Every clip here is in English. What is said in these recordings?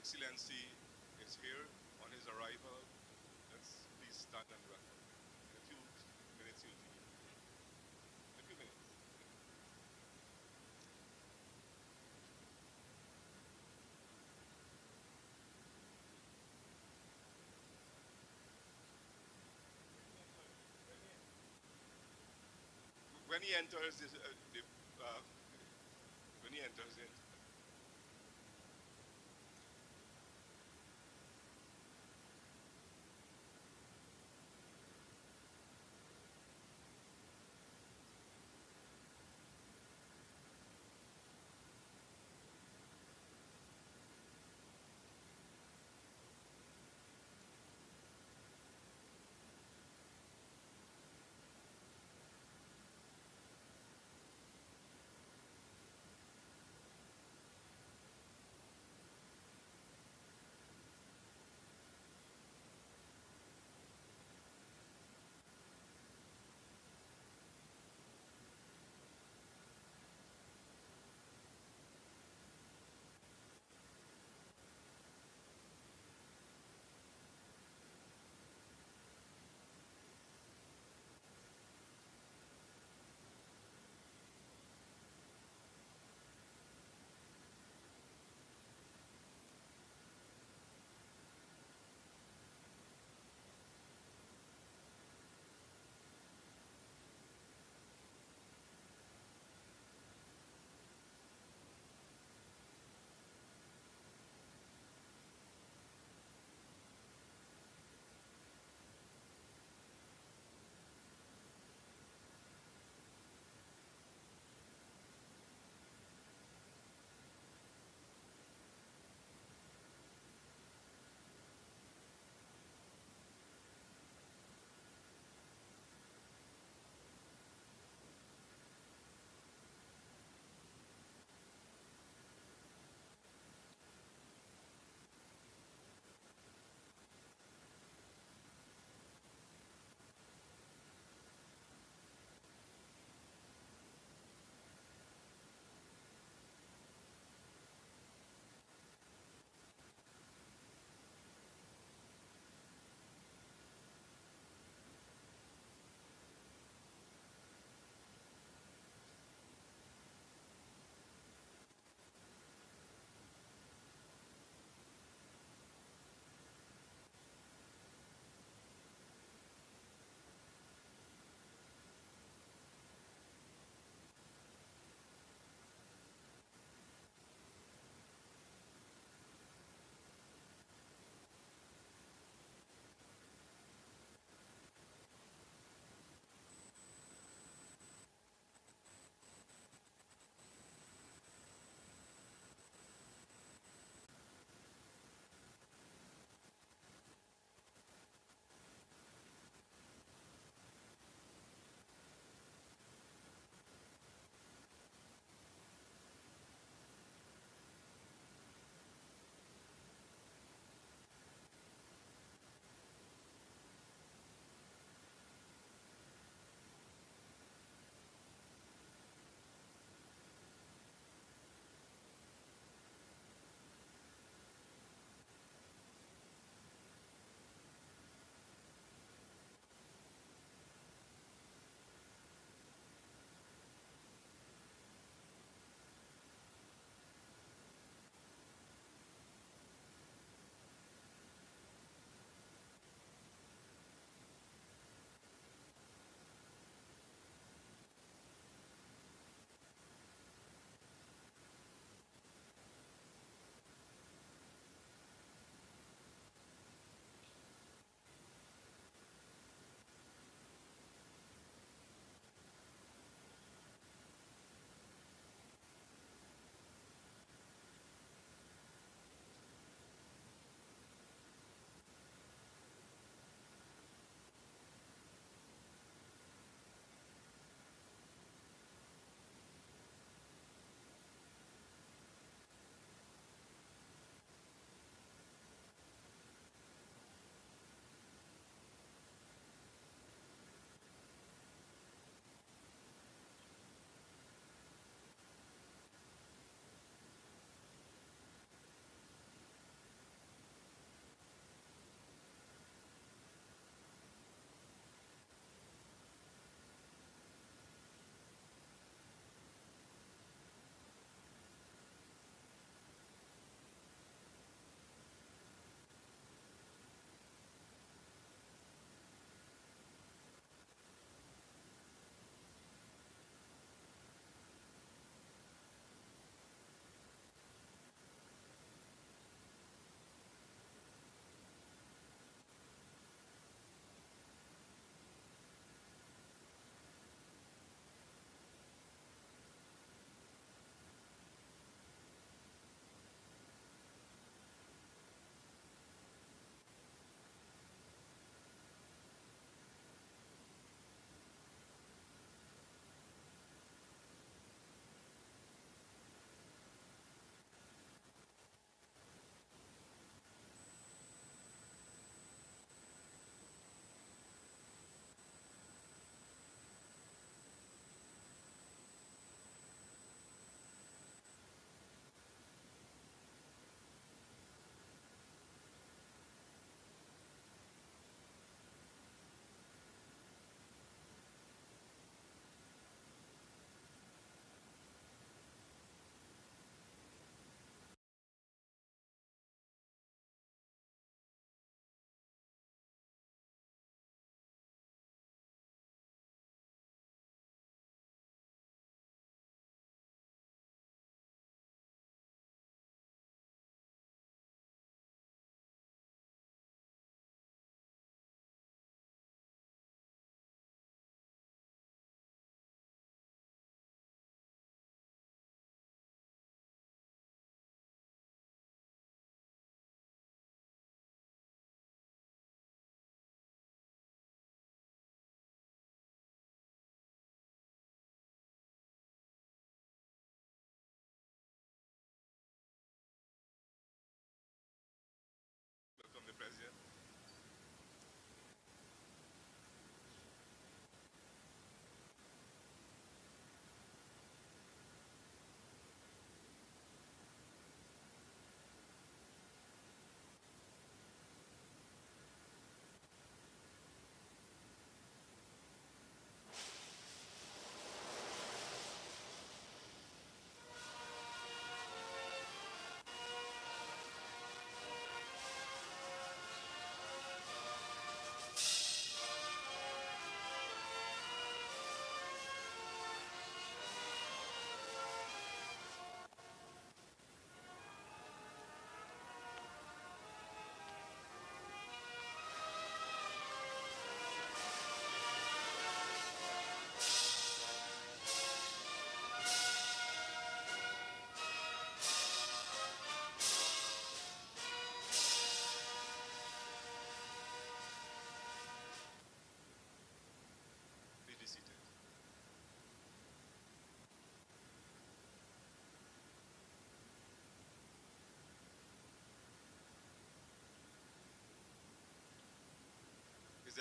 Excellency is here on his arrival. Let's please stand and welcome him. In a few minutes, he'll be here. In a few minutes. When he enters, uh, when he enters in,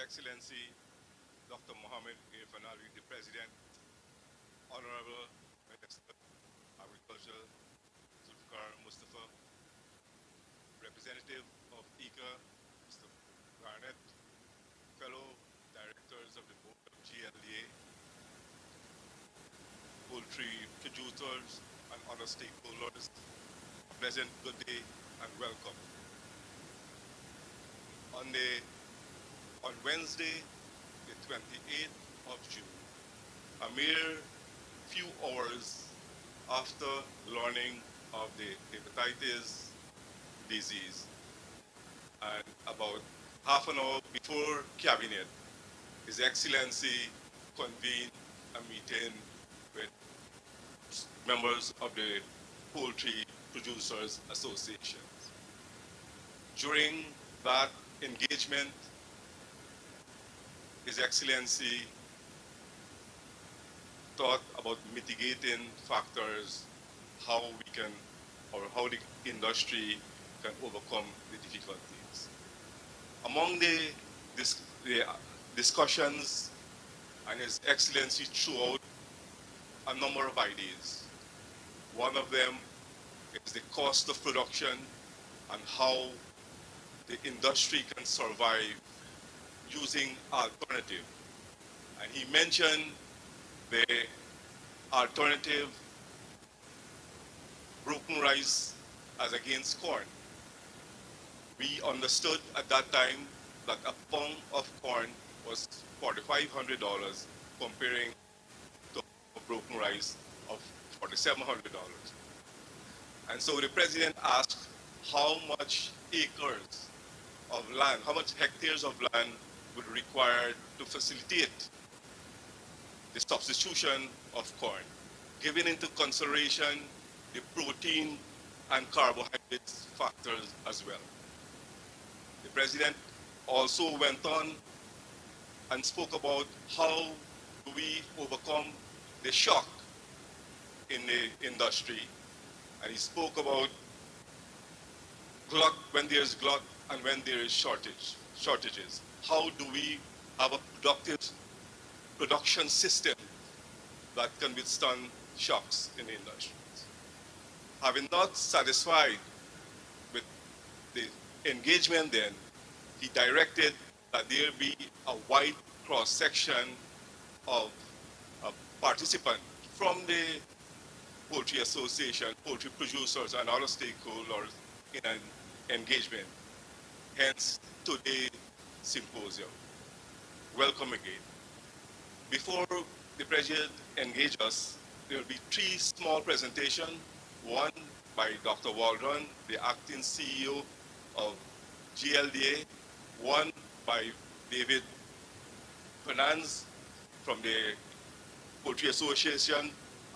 Excellency Dr. Mohammed Irfan Ali, the President, Honorable Minister, Agriculture, Zulfikar Mustafa, Representative of ICA, Mr. Garnett, fellow directors of the board of GLDA, poultry producers, and other stakeholders, a pleasant good day and welcome. On, the, on Wednesday, the 28th of June, a mere few hours after learning of the hepatitis disease, and about half an hour before Cabinet, His Excellency convened a meeting with members of the Poultry Producers Association. During that engagement, His Excellency thought about mitigating factors, how we can, or how the industry can overcome the difficulties. Among the discussions, and His Excellency threw out a number of ideas. One of them is the cost of production and how the industry can survive using alternative. And he mentioned the alternative broken rice as against corn. We understood at that time that a pound of corn was $4,500 comparing to a broken rice of $4,700. And so the president asked how much acres of land, how much hectares of land would be required to facilitate the substitution of corn, giving into consideration the protein and carbohydrates factors as well. The president also went on and spoke about how do we overcome the shock in the industry. And he spoke about glut when there's glut and when there is shortages. How do we have a productive production system that can withstand shocks in the industry? Having not satisfied with the engagement then, he directed that there be a wide cross-section of participants from the Poultry Association, poultry producers, and other stakeholders in an engagement. Hence, today's symposium. Welcome again. Before the President engages us, there will be three small presentations. One by Dr. Waldron, the acting CEO of GLDA. One by David Fernandes from the Poultry Association,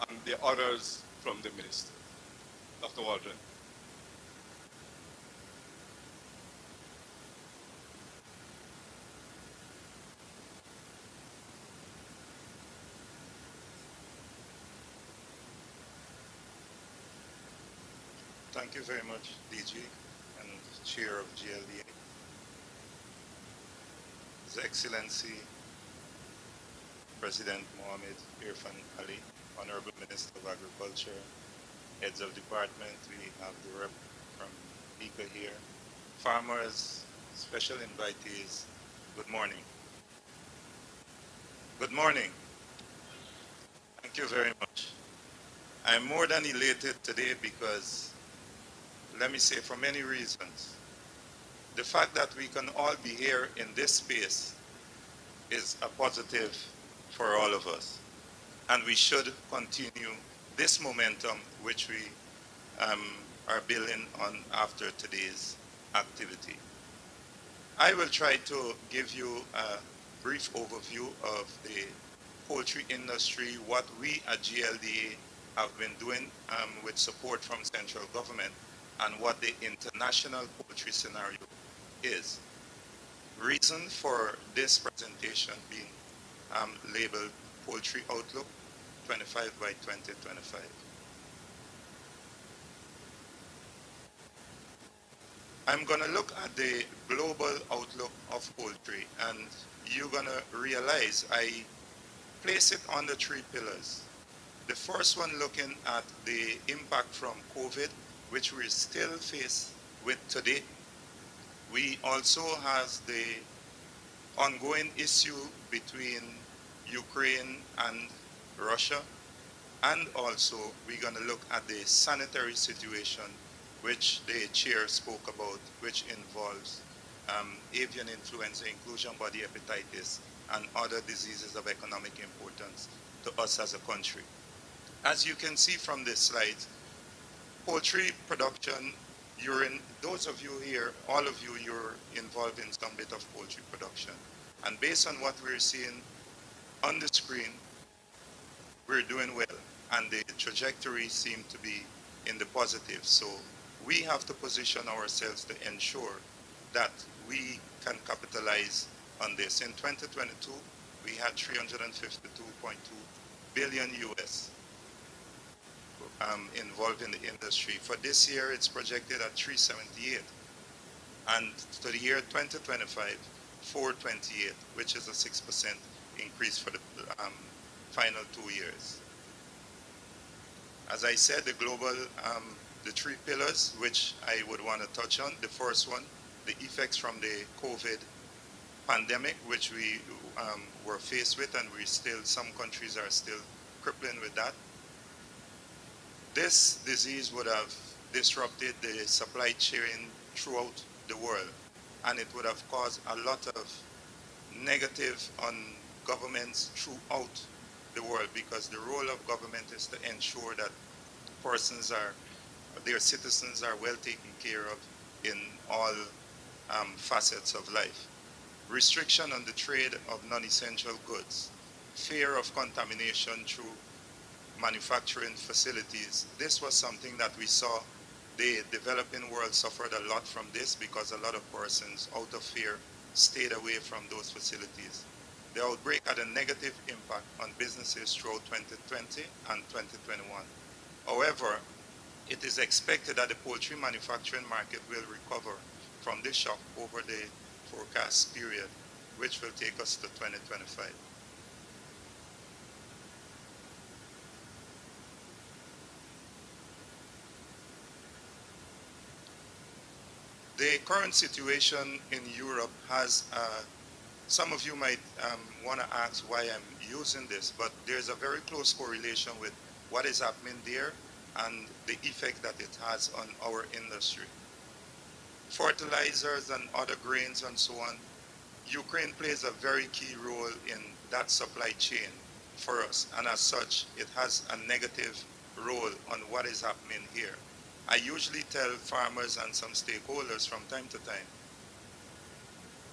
and the others from the minister. Dr. Waldron. Thank you very much, DG and Chair of GLDA. His Excellency President Mohammed Irfan Ali, Honorable Minister of Agriculture, heads of department, we have the rep from ICA here, farmers, special invitees, good morning. Good morning. Thank you very much. I'm more than elated today because, let me say, for many reasons. The fact that we can all be here in this space is a positive for all of us. And we should continue this momentum which we are building on after today's activity. I will try to give you a brief overview of the poultry industry, what we at GLDA have been doing with support from central government, and what the international poultry scenario is. Reason for this presentation being labeled Poultry Outlook 25 by 2025. I'm going to look at the global outlook of poultry, and you're gonna realize I place it on the three pillars. The first one looking at the impact from COVID, which we still face with today. We also have the ongoing issue between Ukraine and Russia. And also, we're going to look at the sanitary situation, which the chair spoke about, which involves avian influenza, inclusion body hepatitis, and other diseases of economic importance to us as a country. As you can see from this slide, poultry production, those of you here, all of you, you're involved in some bit of poultry production. And based on what we're seeing on the screen, we're doing well. And the trajectory seems to be in the positive. So we have to position ourselves to ensure that we can capitalize on this. In 2022, we had 352.2 billion US involved in the industry. For this year, it's projected at 378. And to the year 2025, 428, which is a 6% increase for the final 2 years. As I said, the three pillars, which I would want to touch on. The first one, the effects from the COVID pandemic, which we were faced with, and some countries are still crippling with that. This disease would have disrupted the supply chain throughout the world, and it would have caused a lot of negative on governments throughout the world, because the role of government is to ensure that their citizens are well taken care of in all facets of life. Restriction on the trade of non-essential goods, fear of contamination through manufacturing facilities. This was something that we saw the developing world suffered a lot from this, because a lot of persons, out of fear, stayed away from those facilities. The outbreak had a negative impact on businesses throughout 2020 and 2021. However, it is expected that the poultry manufacturing market will recover from this shock over the forecast period, which will take us to 2025. The current situation in Europe has, some of you might want to ask why I'm using this, but there's a very close correlation with what is happening there and the effect that it has on our industry. Fertilizers and other grains and so on, Ukraine plays a very key role in that supply chain for us, and as such, it has a negative role on what is happening here. I usually tell farmers and some stakeholders from time to time,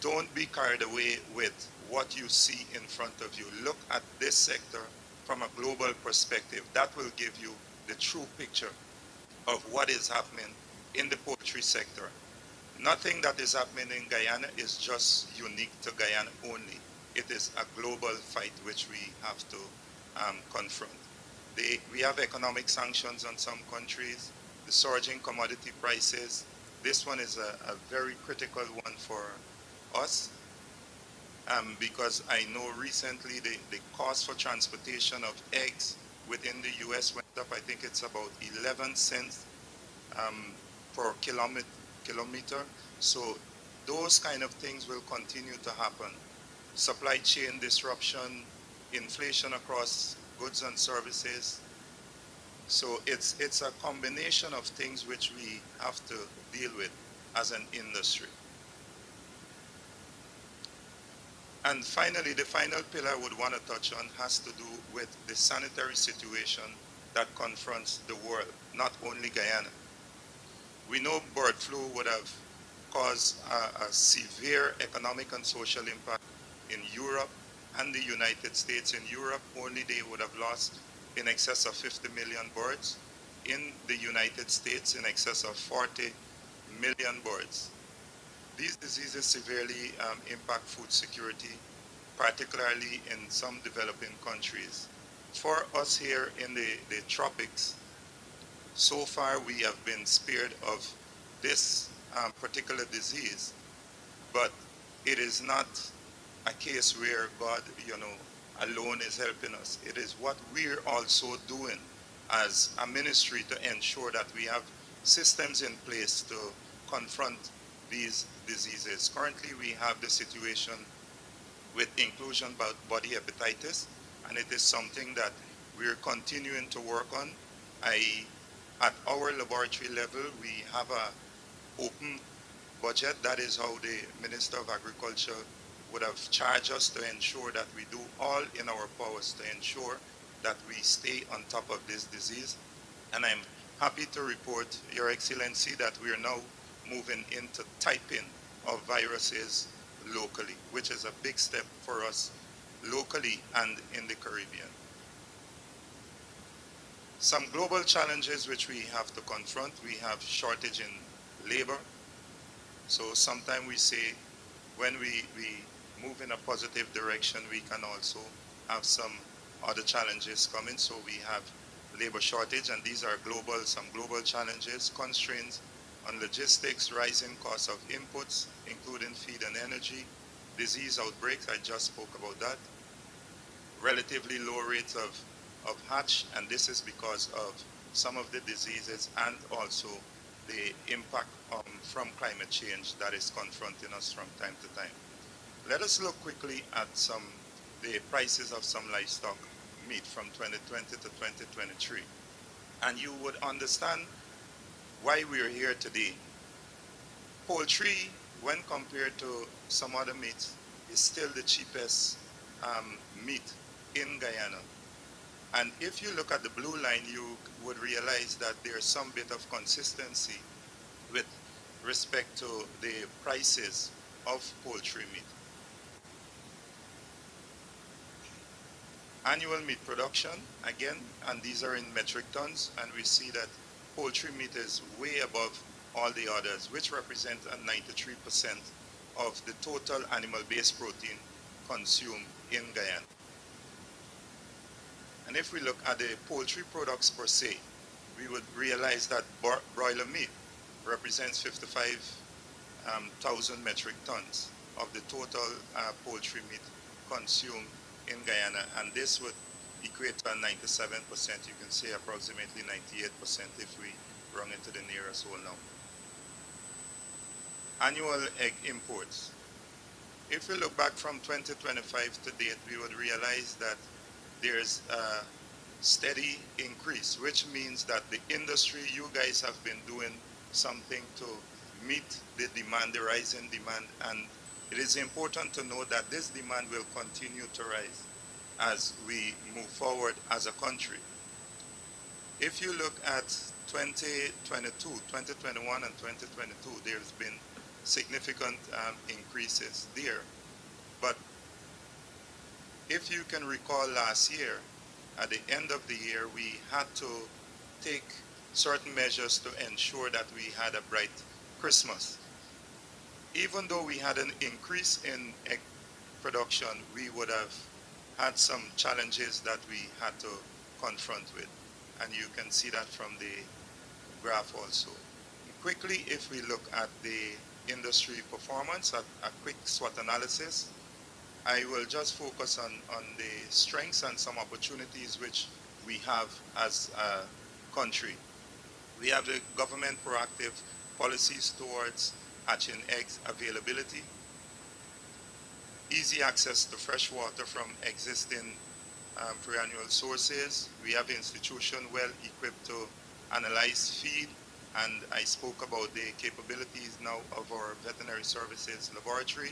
don't be carried away with what you see in front of you. Look at this sector from a global perspective. That will give you the true picture of what is happening in the poultry sector. Nothing that is happening in Guyana is just unique to Guyana only. It is a global fight which we have to confront. We have economic sanctions on some countries, the surging commodity prices. This one is a very critical one for us, because I know recently the cost for transportation of eggs within the US went up. I think it's about 11 cents per kilometer. So those kind of things will continue to happen. Supply chain disruption, inflation across goods and services. So it's a combination of things which we have to deal with as an industry. And finally, the final pillar I would want to touch on has to do with the sanitary situation that confronts the world, not only Guyana. We know bird flu would have caused a severe economic and social impact in Europe and the United States. In Europe, only they would have lost in excess of 50 million birds. In the United States, in excess of 40 million birds. These diseases severely impact food security, particularly in some developing countries. For us here in the tropics, so far we have been spared of this particular disease, but it is not a case where God, alone is helping us. It is what we're also doing as a ministry to ensure that we have systems in place to confront these diseases. Currently, we have the situation with inclusion body hepatitis, and it is something that we're continuing to work on. At our laboratory level, we have a open budget. That is how the Minister of Agriculture would have charged us to ensure that we do all in our powers to ensure that we stay on top of this disease. And I'm happy to report, Your Excellency, that we are now moving into typing of viruses locally, which is a big step for us locally and in the Caribbean. Some global challenges which we have to confront, we have shortage in labor. So sometimes we say when we move in a positive direction, we can also have some other challenges coming. So we have labor shortage, and these are some global challenges, constraints on logistics, rising costs of inputs, including feed and energy, disease outbreaks, I just spoke about that, relatively low rates of hatch, and this is because of some of the diseases and also the impact from climate change that is confronting us from time to time. Let us look quickly at the prices of some livestock meat from 2020 to 2023. And you would understand why we are here today. Poultry, when compared to some other meats, is still the cheapest meat in Guyana. And if you look at the blue line, you would realize that there's some bit of consistency with respect to the prices of poultry meat. Annual meat production, again, and these are in metric tons, and we see that poultry meat is way above all the others, which represent 93% of the total animal-based protein consumed in Guyana. And if we look at the poultry products per se, we would realize that broiler meat represents 55,000 metric tons of the total poultry meat consumed in Guyana, and this would equate to 97%. You can say approximately 98% if we run into the nearest whole now. Annual egg imports. If we look back from 2025 to date, we would realize that there's a steady increase, which means that the industry, you guys have been doing something to meet the demand, the rising demand, and it is important to know that this demand will continue to rise as we move forward as a country. If you look at 2022, 2021 and 2022, there's been significant increases there. But if you can recall last year, at the end of the year, we had to take certain measures to ensure that we had a bright Christmas. Even though we had an increase in egg production, we would have had some challenges that we had to confront with. And you can see that from the graph also. Quickly, if we look at the industry performance, a quick SWOT analysis, I will just focus on the strengths and some opportunities which we have as a country. We have the government proactive policies towards hatching eggs availability, easy access to fresh water from existing perennial sources. We have institutions well equipped to analyze feed, and I spoke about the capabilities now of our veterinary services laboratory.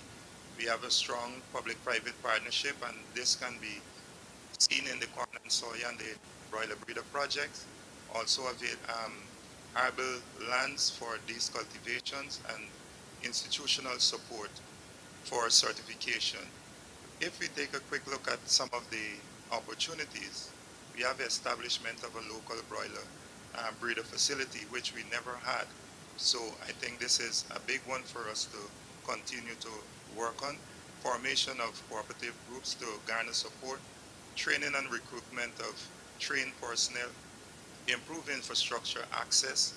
We have a strong public-private partnership, and this can be seen in the corn and soy and the broiler breeder projects. Also arable lands for these cultivations and institutional support for certification. If we take a quick look at some of the opportunities, we have establishment of a local broiler breeder facility, which we never had. So I think this is a big one for us to continue to work on. Formation of cooperative groups to garner support, training and recruitment of trained personnel, improve infrastructure access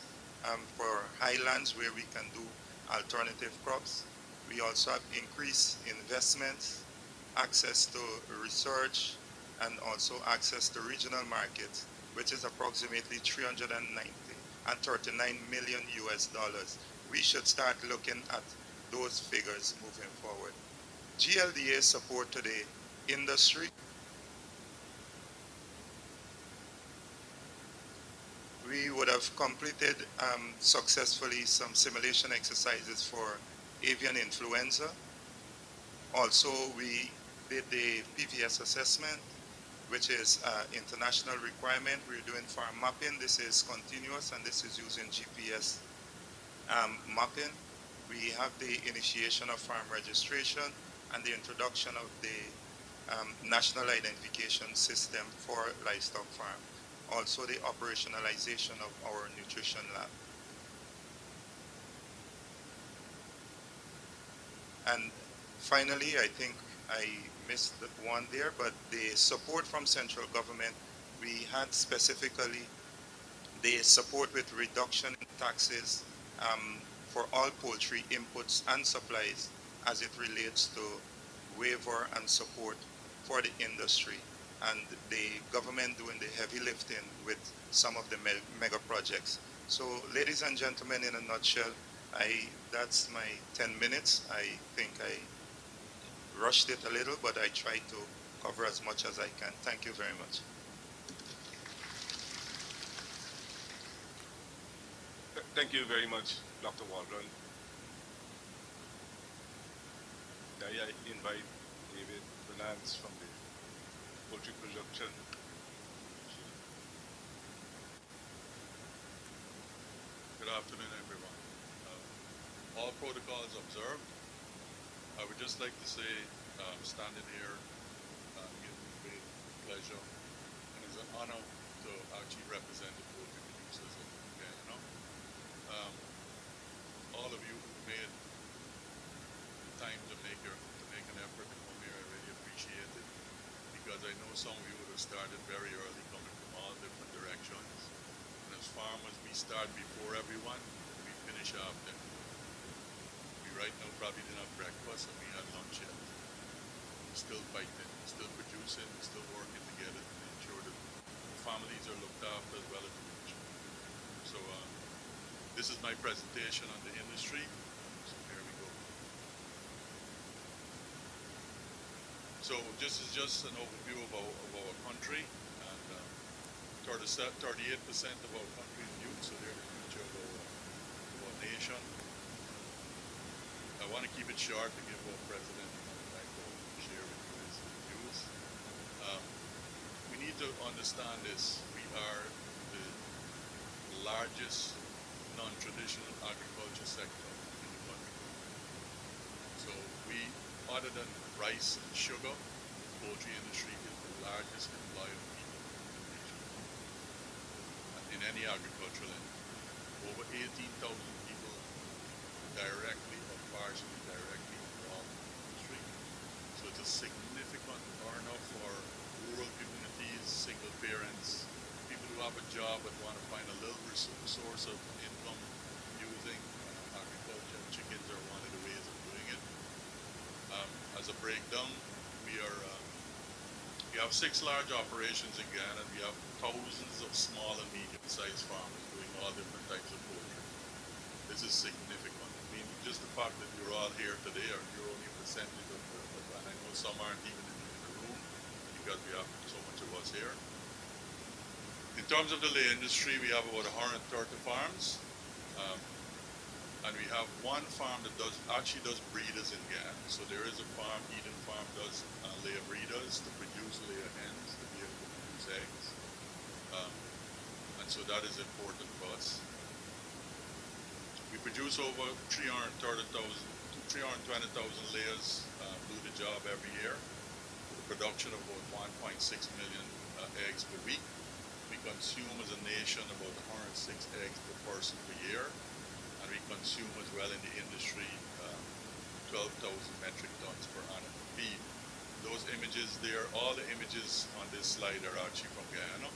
for highlands where we can do alternative crops. We also have increased investments access to research, and also access to regional markets, which is approximately 339 million US dollars. We should start looking at those figures moving forward. GLDA support to the industry. We would have completed successfully some simulation exercises for avian influenza. Also, we did the PVS assessment, which is international requirement. We're doing farm mapping. This is continuous, and this is using GPS mapping. We have the initiation of farm registration and the introduction of the national identification system for livestock farm. Also, the operationalization of our nutrition lab. And finally, I think I missed one there, but the support from central government, we had specifically the support with reduction in taxes for all poultry inputs and supplies as it relates to waiver and support for the industry, and the government doing the heavy lifting with some of the mega projects. So, ladies and gentlemen, in a nutshell, that's my 10 minutes. I think I rushed it a little, but I tried to cover as much as I can. Thank you very much. Thank you very much, Dr. Waldron. I invite David Finance from the poultry production. Good afternoon, everyone. All protocols observed. I would just like to say, standing here, gives me great pleasure, and it's an honor to actually represent the poultry producers of Guyana. All of you who made the time to make an effort to come here, I really appreciate it, because I know some of you would have started very early, coming from all different directions. And as farmers, we start before everyone, we finish after. We right now probably didn't have breakfast and we had lunch yet. We're still fighting, we're still producing, we're still working together to ensure that the families are looked after as well as the region. So this is my presentation on the industry. So here we go. So this is just an overview of our country. 38% of our country is youth, so they're the future of our nation. I want to keep it short to give our president time to share with you his views. We need to understand this. We are the largest non-traditional agriculture sector in the country. So other than rice and sugar, the poultry industry is the largest employer of people in any agricultural entity. Over 18,000 people directly or partially directly involved in the industry. So it's a significant earner for rural communities, single parents, people who have a job but want to find a little source of income using agriculture. Chickens are one of the ways of doing it. As a breakdown, we have 6 large operations in Guyana. We have thousands of small and medium-sized farmers doing all different types of poultry. This is significant. I mean, just the fact that you're all here today, or you're only a percentage of and I know some aren't even in the room because we have so much of us here. In terms of the lay industry, we have about 130 farms. And we have one farm that actually does breeders in Guyana. So there is a farm, Eden Farm does layer breeders to produce layer hens to be able to produce eggs. And so that is important for us. We produce over 320,000 layers, do the job every year, with a production of about 1.6 million eggs per week. We consume as a nation about 106 eggs per person per year. And we consume as well in the industry 12,000 metric tons per annum feed. Those images there, all the images on this slide are actually from Guyana.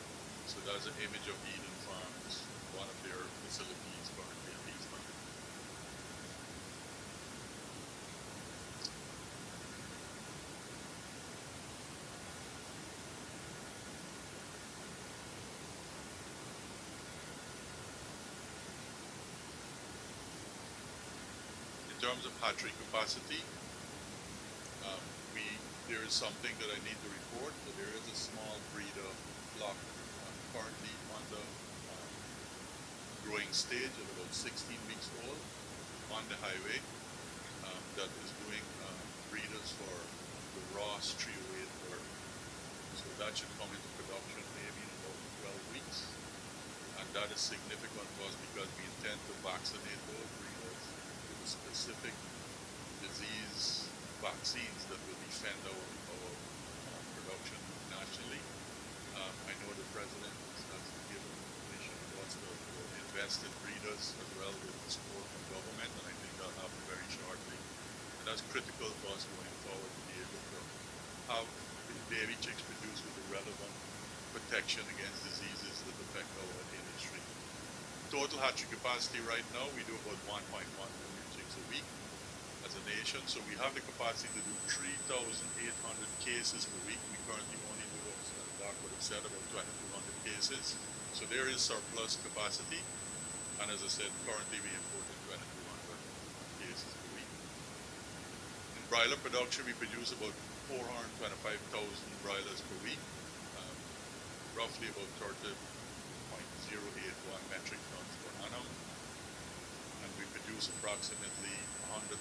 So that's an image of Eden Farms, one of their facilities currently in these countries. terms of hatchery capacity, um, we there is something that I need to report. So there is a small breeder flock currently on the growing stage of about 16 weeks old on the highway that is doing breeders for the Ross 308 bird. So that should come into production maybe in about 12 weeks. And that is significant for us because we intend to vaccinate those breeders with specific disease vaccines that will defend our production nationally. I know the president has given permission for us to invest in breeders as well with the support from government, and I think that'll happen very shortly. And that's critical for us going forward to be able to have baby chicks produced with the relevant protection against diseases that affect our industry. Total hatchery capacity right now, we do about 1.1 million chicks a week as a nation. So we have the capacity to do 3,800 cases per week. We currently only do, as Doc would have said, about 2,200 cases. So there is surplus capacity. And as I said, currently we import 2,200 cases per week. In broiler production, we produce about 425,000 broilers per week, roughly about 30.081 metric tons per annum. And we produce approximately 100,000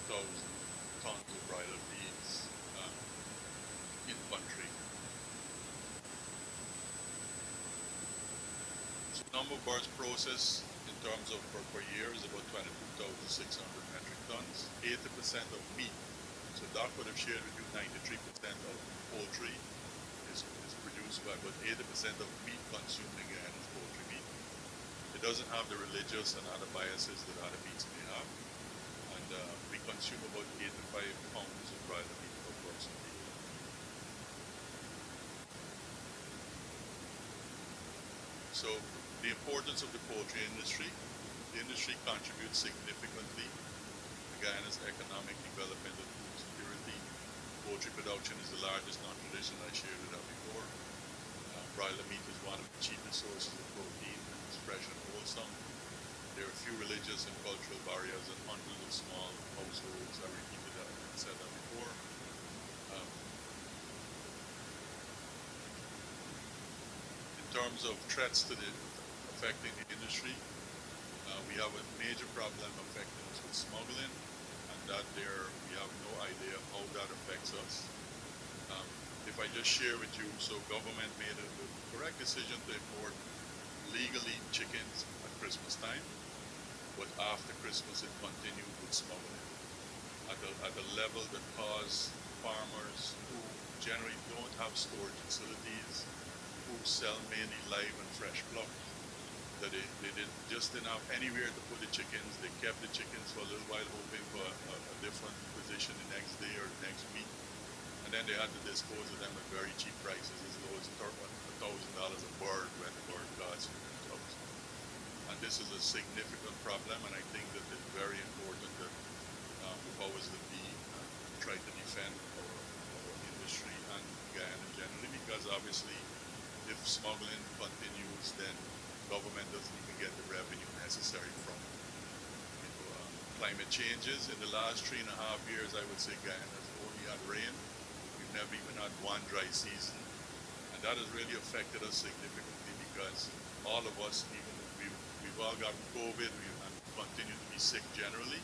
tons of broiler feeds in country. So number of birds processed in terms of per year is about 22,600 metric tons. 80% of meat. So Doc would have shared with you 93% of poultry is produced by about 80% of meat consumed in Guyana is poultry meat. It doesn't have the religious and other biases that other meats may have. And we consume about 85 pounds of broiler meat per person a year. So the importance of the poultry industry, the industry contributes significantly to Guyana's economic development and food security. Poultry production is the largest non-traditional, I shared it out before. Broiler meat is one of the cheapest sources of protein and it's fresh and wholesome. There are few religious and cultural barriers and hundreds of small households. I repeated that and said that before. In terms of threats affecting the industry, we have a major problem affecting us with smuggling, and that we have no idea how that affects us. If I just share with you, so government made the correct decision to import legally chickens at Christmas time, but after Christmas it continued with smuggling at a level that caused farmers who generally don't have storage facilities, who sell mainly live and fresh pluck, that they didn't have anywhere to put the chickens. They kept the chickens for a little while hoping for a different position the next day or the next week. And then they had to dispose of them at very cheap prices, as low as $1,000 a bird when the bird costs $2,000. And this is a significant problem, and I think that it's very important that the powers that be try to defend our industry and Guyana generally, because obviously if smuggling continues, then government doesn't even get the revenue necessary from it. Climate changes. In the last 3.5 years, I would say Guyana has only had rain. We've never even had one dry season. And that has really affected us significantly because all of us, even we've all gotten COVID and continue to be sick generally,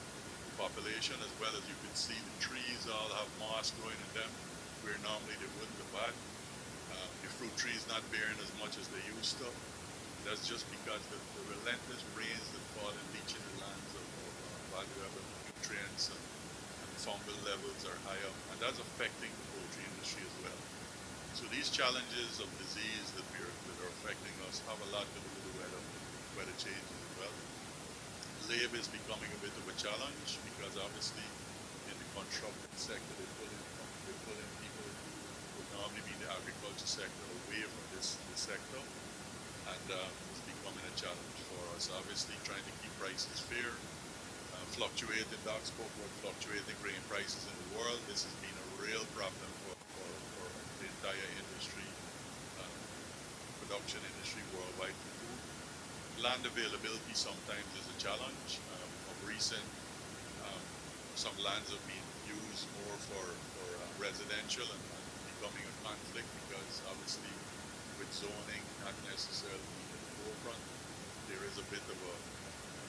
the population, as well as you can see the trees all have moss growing in them, where normally they wouldn't have had. The fruit trees not bearing as much as they used to. That's just because the relentless rains that fall and leach in the lands of valuable nutrients and fungal levels are high up, and that's affecting the poultry industry as well. So these challenges of disease that are affecting us have a lot to do with the weather changes as well. Labor is becoming a bit of a challenge because obviously in the construction sector they pull in people who would normally be in the agriculture sector away from this sector. And it's becoming a challenge for us. Obviously, trying to keep prices fair, fluctuating, Doc spoke about fluctuating grain prices in the world. This has been a real problem for the entire industry, production industry worldwide for food. Land availability sometimes is a challenge. Of recent, some lands are being used more for residential and becoming a conflict because obviously with zoning not necessarily in the forefront, there is a bit of a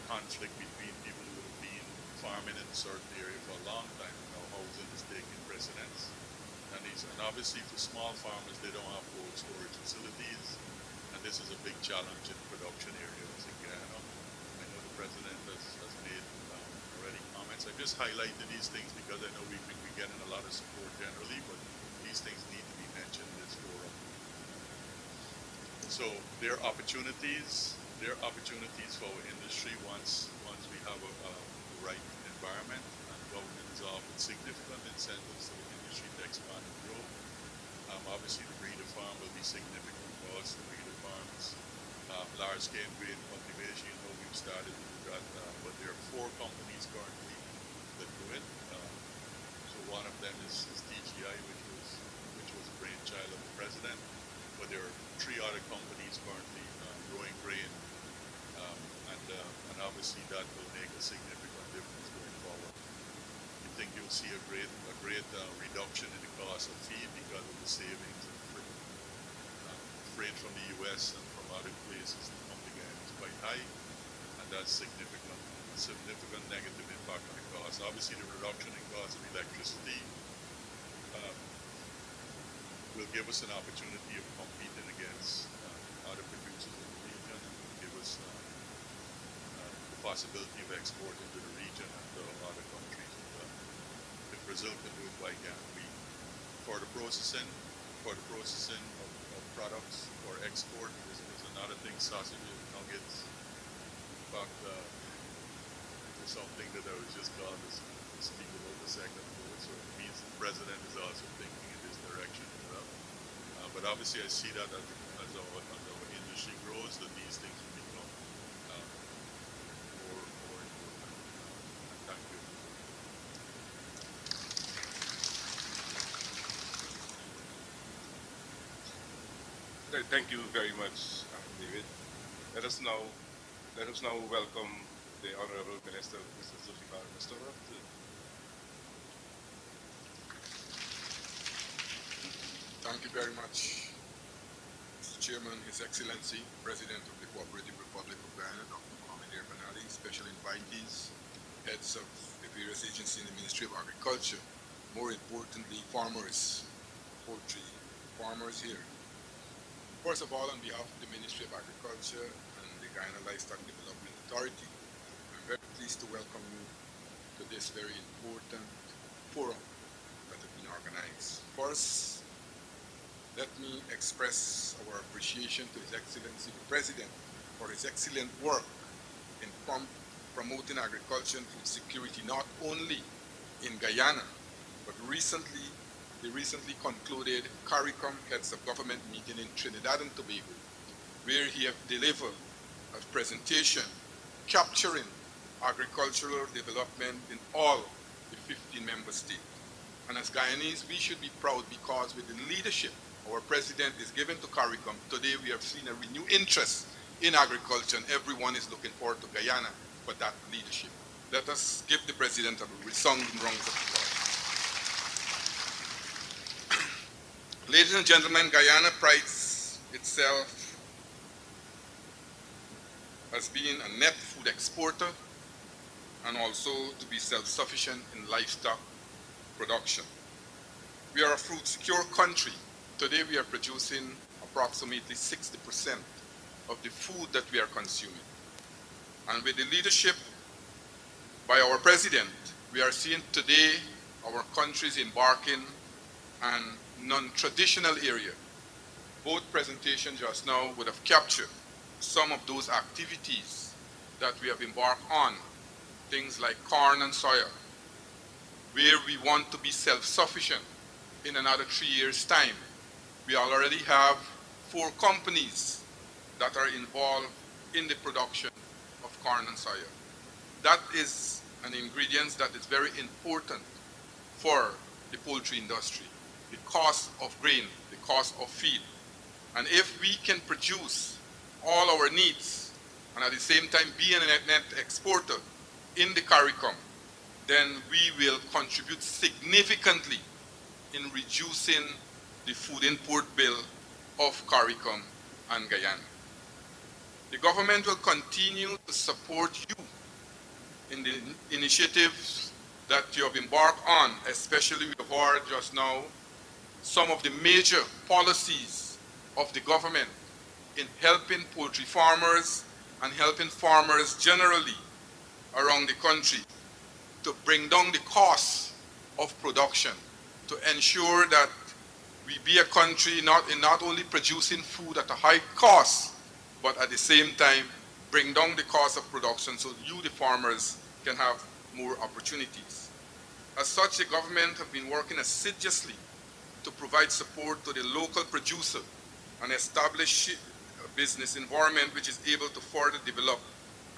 conflict between people who have been farming in a certain area for a long time and now housing is taking precedence. And obviously for small farmers, they don't have cold storage facilities, and this is a big challenge in production areas in Guyana. I know the president has made already comments. I just highlighted these things because I know we've been getting a lot of support generally, but these things need to be mentioned in this forum. So there are opportunities. There are opportunities for our industry once we have a right environment, and government is offering significant incentives to the industry to expand and grow. Obviously, the breeder farm will be significant cost. The breeder farms, large-scale grain cultivation. You know, we've started to do that, but there are 4 companies currently that do it. So one of them is TGI, which was a brainchild of the president. But there are 3 other companies currently growing grain, and obviously that will make a significant difference going forward. I think you'll see a great reduction in the cost of feed because of the savings and freight from the U.S. and from other places to come to Guyana is quite high, and that's significant negative impact on the cost. Obviously, the reduction in cost of electricity will give us an opportunity of competing against other producers in the region, and will give us the possibility of export into the region and to other countries as well. If Brazil can do it, why can't we? For the processing of products for export is another thing. Sausages, nuggets. In fact, there's something that I was just called to speak about a second ago. So it means the president is also thinking in this direction as well. But obviously, I see that as our industry grows, that these things will become more important. Thank you. Thank you very much, David. Let us now welcome the Honorable Minister, Mr. Zulfikar Mustafa. Thank you very much, Mr. Chairman, His Excellency, President of the Cooperative Republic of Guyana, Dr. Mohamed Banali, special invitees, heads of the various agencies in the Ministry of Agriculture, more importantly, farmers, poultry farmers here. First of all, on behalf of the Ministry of Agriculture and the Guyana Livestock Development Authority, I'm very pleased to welcome you to this very important forum that has been organized. First, let me express our appreciation to His Excellency the President for his excellent work in promoting agriculture and food security, not only in Guyana, but the recently concluded CARICOM Heads of Government meeting in Trinidad and Tobago, where he have delivered a presentation capturing agricultural development in all the 15 member states. And as Guyanese, we should be proud because with the leadership our president is given to CARICOM, today we have seen a renewed interest in agriculture, and everyone is looking forward to Guyana for that leadership. Let us give the president a resounding round of applause. Ladies and gentlemen, Guyana prides itself as being a net food exporter and also to be self-sufficient in livestock production. We are a food-secure country. Today we are producing approximately 60% of the food that we are consuming. And with the leadership by our president, we are seeing today our country is embarking on non-traditional area. Both presentations just now would have captured some of those activities that we have embarked on, things like corn and soya, where we want to be self-sufficient in another 3 years' time. We already have 4 companies that are involved in the production of corn and soya. That is an ingredient that is very important for the poultry industry. The cost of grain, the cost of feed. And if we can produce all our needs and at the same time be a net exporter in the CARICOM, then we will contribute significantly in reducing the food import bill of CARICOM and Guyana. The government will continue to support you in the initiatives that you have embarked on, especially we have heard just now some of the major policies of the government in helping poultry farmers and helping farmers generally around the country to bring down the cost of production, to ensure that we be a country not only producing food at a high cost, but at the same time bring down the cost of production so you, the farmers, can have more opportunities. As such, the government have been working assiduously to provide support to the local producer and establish a business environment which is able to further develop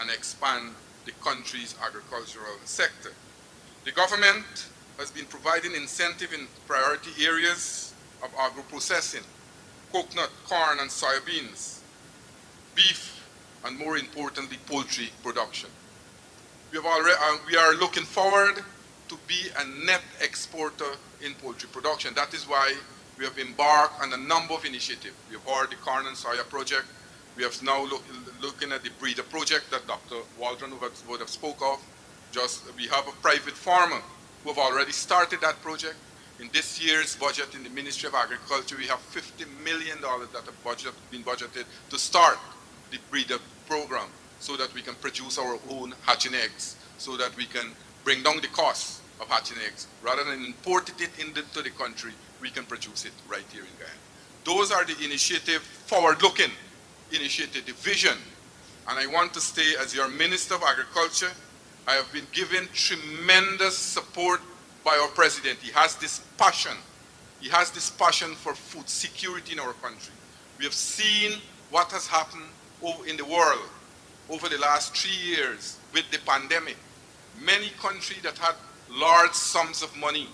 and expand the country's agricultural sector. The government has been providing incentive in priority areas of agro-processing, coconut, corn, and soybeans, beef, and more importantly, poultry production. We are looking forward to be a net exporter in poultry production. That is why we have embarked on a number of initiatives. We have heard the corn and soya project. We have now looking at the breeder project that Dr. Waldron would have spoke of. We have a private farmer who have already started that project. In this year's budget in the Ministry of Agriculture, we have $50 million that have been budgeted to start the breeder program so that we can produce our own hatching eggs, so that we can bring down the cost of hatching eggs. Rather than importing it into the country, we can produce it right here in Guyana. Those are the initiative, forward-looking initiative, the vision. And I want to say, as your Minister of Agriculture, I have been given tremendous support by our president. He has this passion. He has this passion for food security in our country. We have seen what has happened in the world over the last 3 years with the pandemic. Many countries that had large sums of money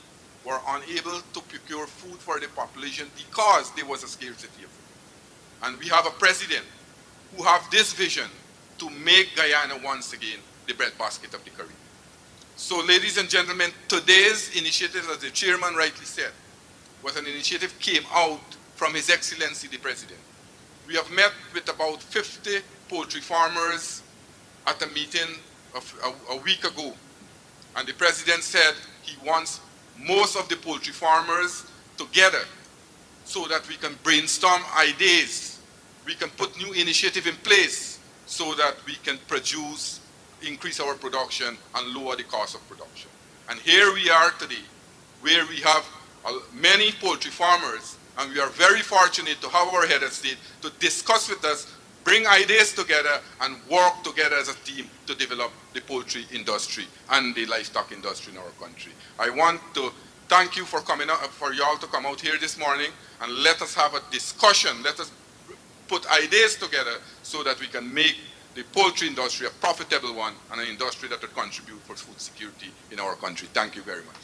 were unable to procure food for the population because there was a scarcity of food. And we have a president who have this vision to make Guyana once again the breadbasket of the Caribbean. So, ladies and gentlemen, today's initiative, as the chairman rightly said, was an initiative came out from His Excellency the President. We have met with about 50 poultry farmers at a meeting a week ago. And the President said he wants most of the poultry farmers together so that we can brainstorm ideas, we can put new initiative in place so that we can produce, increase our production and lower the cost of production. And here we are today, where we have many poultry farmers, and we are very fortunate to have our head of state to discuss with us, bring ideas together, and work together as a team to develop the poultry industry and the livestock industry in our country. I want to thank you for coming out, for y'all to come out here this morning, and let us have a discussion. Let us put ideas together so that we can make the poultry industry a profitable one and an industry that will contribute for food security in our country. Thank you very much.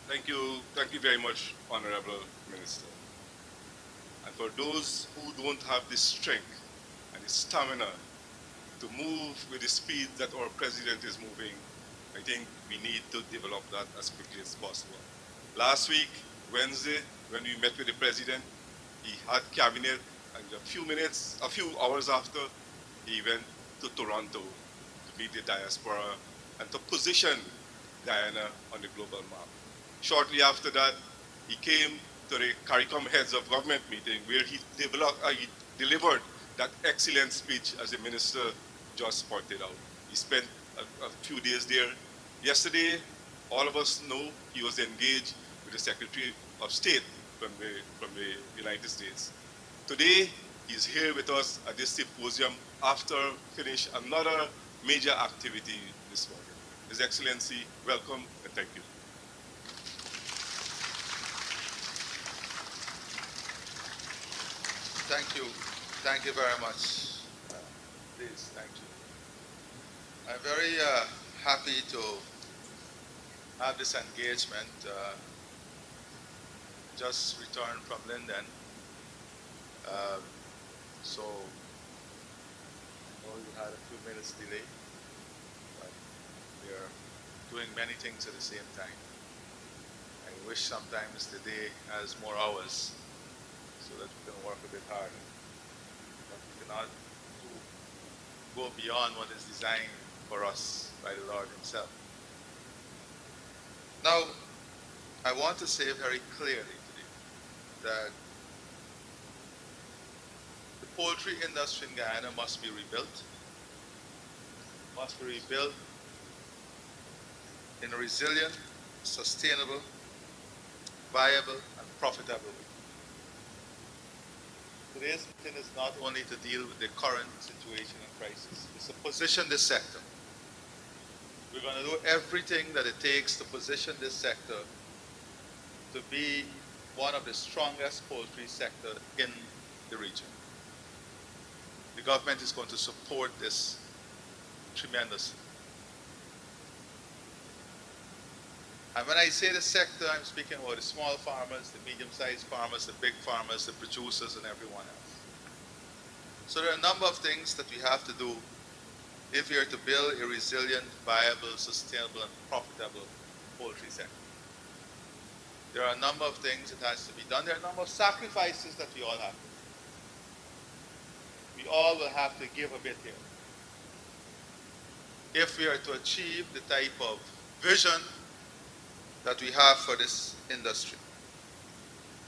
Thank you very much, Honorable Minister. And for those who don't have the strength and the stamina to move with the speed that our President is moving, I think we need to develop that as quickly as possible. Last week, Wednesday, when we met with the President, he had cabinet, and a few hours after, he went to Toronto to meet the diaspora and to position Guyana on the global map. Shortly after that, he came to the CARICOM Heads of Government meeting where he delivered that excellent speech, as the Minister just pointed out. He spent a few days there. Yesterday, all of us know he was engaged with the Secretary of State from the United States. Today, he's here with us at this symposium after finish another major activity this morning. His Excellency, welcome and thank you. Thank you. Thank you very much. Please, thank you. I'm very happy to have this engagement. Just returned from Linden. So, had a few minutes delay, but we are doing many things at the same time. I wish sometimes the day has more hours so that we can work a bit harder. But we cannot go beyond what is designed for us by the Lord Himself. Now, I want to say very clearly today that the poultry industry in Guyana must be rebuilt, in a resilient, sustainable, viable, and profitable way. Today's meeting is not only to deal with the current situation and crisis, it's to position this sector. We're going to do everything that it takes to position this sector to be one of the strongest poultry sector in the region. The government is going to support this tremendously. And when I say the sector, I'm speaking about the small farmers, the medium-sized farmers, the big farmers, the producers, and everyone else. So there are a number of things that we have to do if we are to build a resilient, viable, sustainable, and profitable poultry sector. There are a number of things that has to be done. There are a number of sacrifices that we all have to do. We all will have to give a bit here if we are to achieve the type of vision that we have for this industry.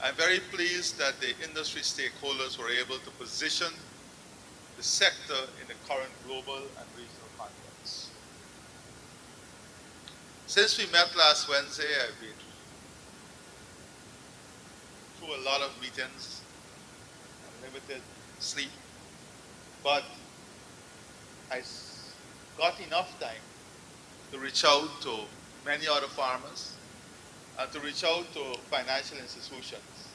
I'm very pleased that the industry stakeholders were able to position the sector in the current global and regional context. Since we met last Wednesday, I've been through a lot of meetings and limited sleep, but I got enough time to reach out to many other farmers and to reach out to financial institutions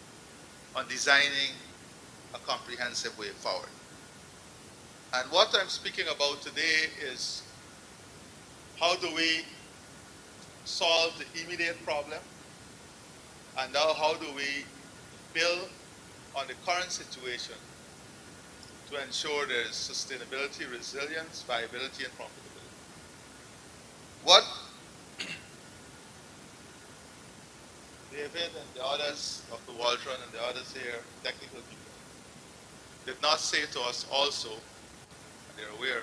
on designing a comprehensive way forward. And what I'm speaking about today is how do we solve the immediate problem, and now how do we build on the current situation to ensure there is sustainability, resilience, viability, and profitability. What David and the others, Dr. Waldron and the others here, technical people, did not say to us also, and they're aware,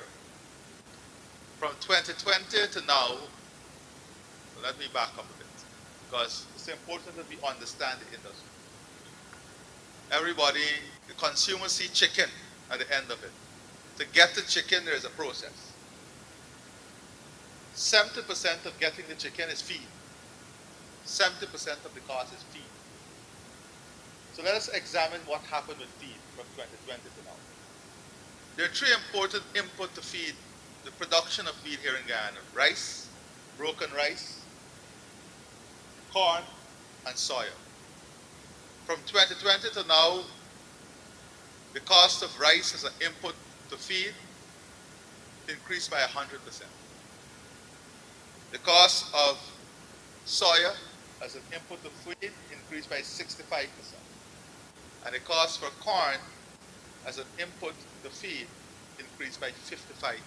from 2020 to now, let me back up a bit, because it's important that we understand the industry. Everybody, the consumer see chicken at the end of it. To get the chicken, there is a process. 70% of getting the chicken is feed. 70% of the cost is feed. So let us examine what happened with feed from 2020 to now. There are three important inputs to feed, the production of feed here in Guyana: rice, broken rice, corn, and soya. From 2020 to now, the cost of rice as an input to feed increased by 100%. The cost of soya as an input to feed increased by 65%. And the cost for corn as an input to feed increased by 55%.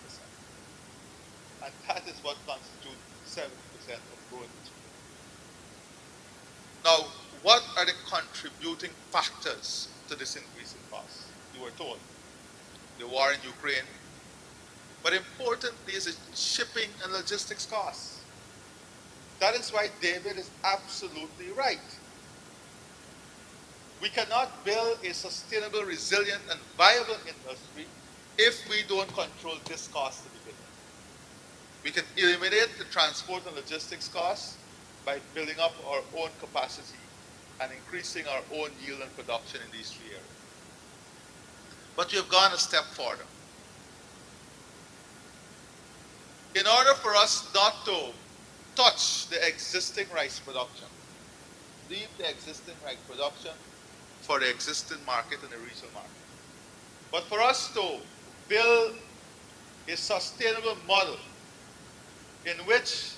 And that is what constitutes 70% of growth. Now, what are the contributing factors to this increase in cost? You were told the war in Ukraine, but importantly is the shipping and logistics costs. That is why David is absolutely right. We cannot build a sustainable, resilient, and viable industry if we don't control this cost to begin with. We can eliminate the transport and logistics costs by building up our own capacity and increasing our own yield and production in these three areas. But we have gone a step further. In order for us not to touch the existing rice production, leave the existing rice production for the existing market and the regional market, but for us to build a sustainable model in which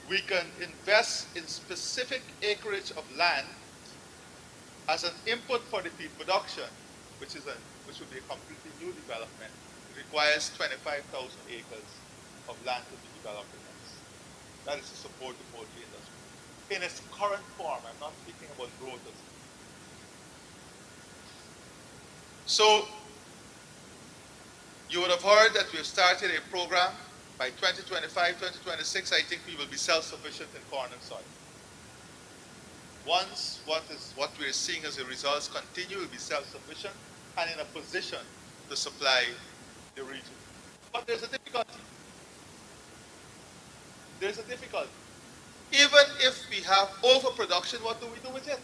we can invest in specific acreage of land as an input for the feed production, which would be a completely new development, requires 25,000 acres of land to be developed in this. That is to support the poultry industry. In its current form, I'm not speaking about growth. So, you would have heard that we've started a program. By 2025, 2026, I think we will be self-sufficient in corn and soy. Once what we're seeing as the results continue, we'll be self-sufficient and in a position to supply the region. But there's a difficulty. There's a difficulty. Even if we have overproduction, what do we do with it?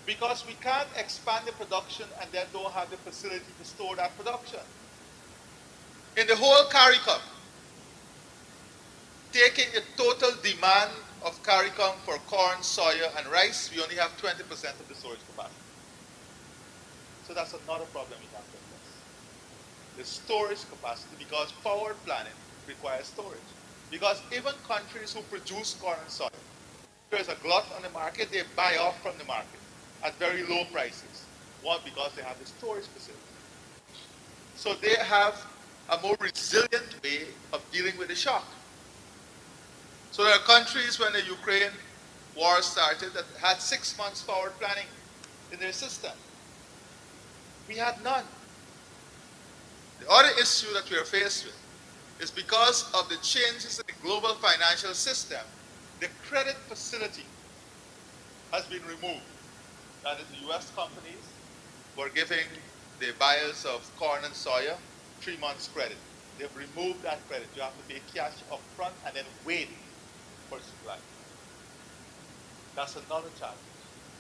Because we can't expand the production and then don't have the facility to store that production. In the whole CARICOM, taking the total demand of CARICOM for corn, soya, and rice, we only have 20% of the storage capacity. So that's another problem we have to address. The storage capacity, because forward planning requires storage. Because even countries who produce corn and soya, there's a glut on the market, they buy off from the market at very low prices. One, because they have the storage facility. So they have a more resilient way of dealing with the shock. So there are countries, when the Ukraine war started, that had 6 months forward planning in their system. We had none. The other issue that we are faced with is because of the changes in the global financial system, the credit facility has been removed. That is, the US companies were giving the buyers of corn and soya 3 months credit. They've removed that credit. You have to pay cash up front and then wait for supply. That's another challenge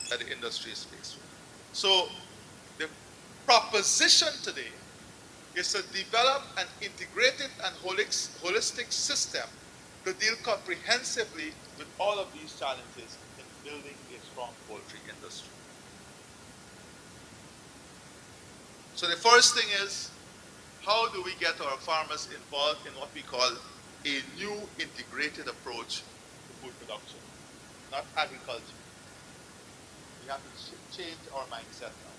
that the industry is faced with. So the proposition today is to develop an integrated and holistic system to deal comprehensively with all of these challenges in building a strong poultry industry. So the first thing is, how do we get our farmers involved in what we call a new integrated approach to food production, not agriculture? We have to change our mindset now.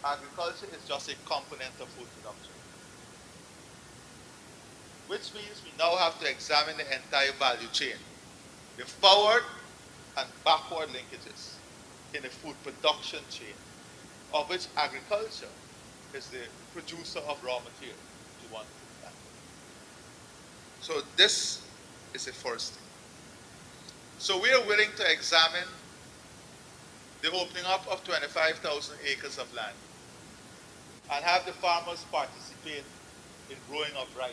Agriculture is just a component of food production, which means we now have to examine the entire value chain, the forward and backward linkages in the food production chain, of which agriculture is the producer of raw material, if you want to put that. So this is the first thing. So we are willing to examine the opening up of 25,000 acres of land and have the farmers participate in growing of rice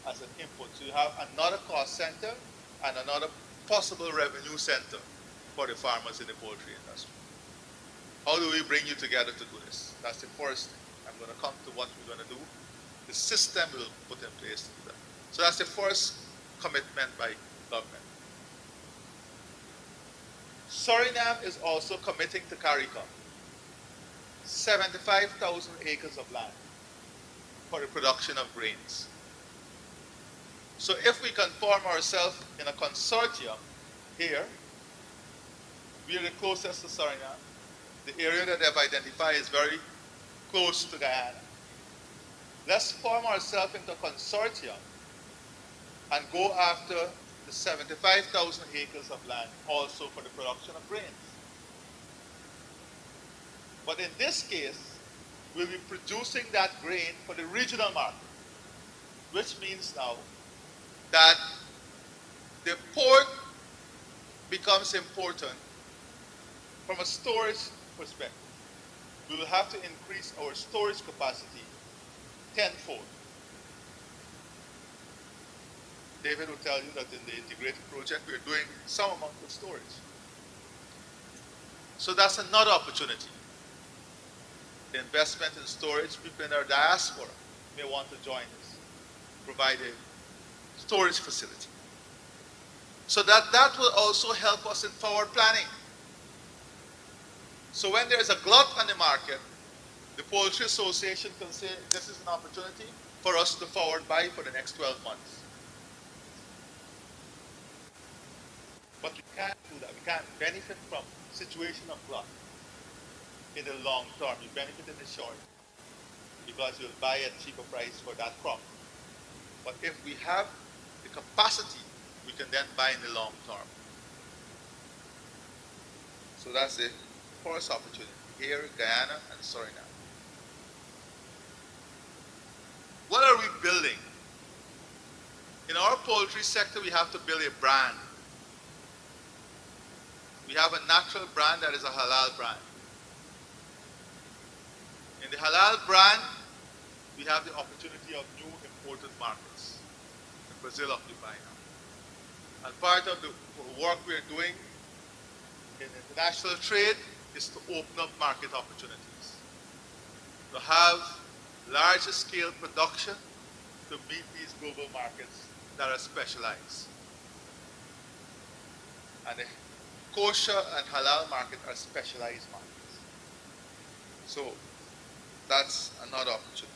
as an input. So you have another cost center and another possible revenue center for the farmers in the poultry industry. How do we bring you together to do this? That's the first thing. I'm going to come to what we're going to do. The system we'll put in place to do that. So that's the first commitment by government. Suriname is also committing to CARICOM 75,000 acres of land for the production of grains. So if we can form ourselves in a consortium here, we are the closest to Suriname. The area that they've identified is very close to Guyana. Let's form ourselves into a consortium and go after the 75,000 acres of land also for the production of grains. But in this case, we'll be producing that grain for the regional market, which means now that the port becomes important from a storage perspective. We will have to increase our storage capacity tenfold. David will tell you that in the integrated project, we're doing some amount of storage. So that's another opportunity. The investment in storage, people in our diaspora may want to join us, provide a storage facility. So that will also help us in forward planning. So when there is a glut on the market, the Poultry Association can say, this is an opportunity for us to forward buy for the next 12 months. But we can't do that. We can't benefit from a situation of glut in the long term. You benefit in the short. because you'll buy at cheaper price for that crop. But if we have the capacity, we can then buy in the long term. So that's the first opportunity here in Guyana and Suriname. What are we building? In our poultry sector, we have to build a brand. We have a natural brand that is a halal brand. In the halal brand, we have the opportunity of new important markets. In Brazil occupying now. And part of the work we're doing in international trade is to open up market opportunities. To have larger scale production to meet these global markets that are specialized. And the kosher and halal market are specialized markets. So that's another opportunity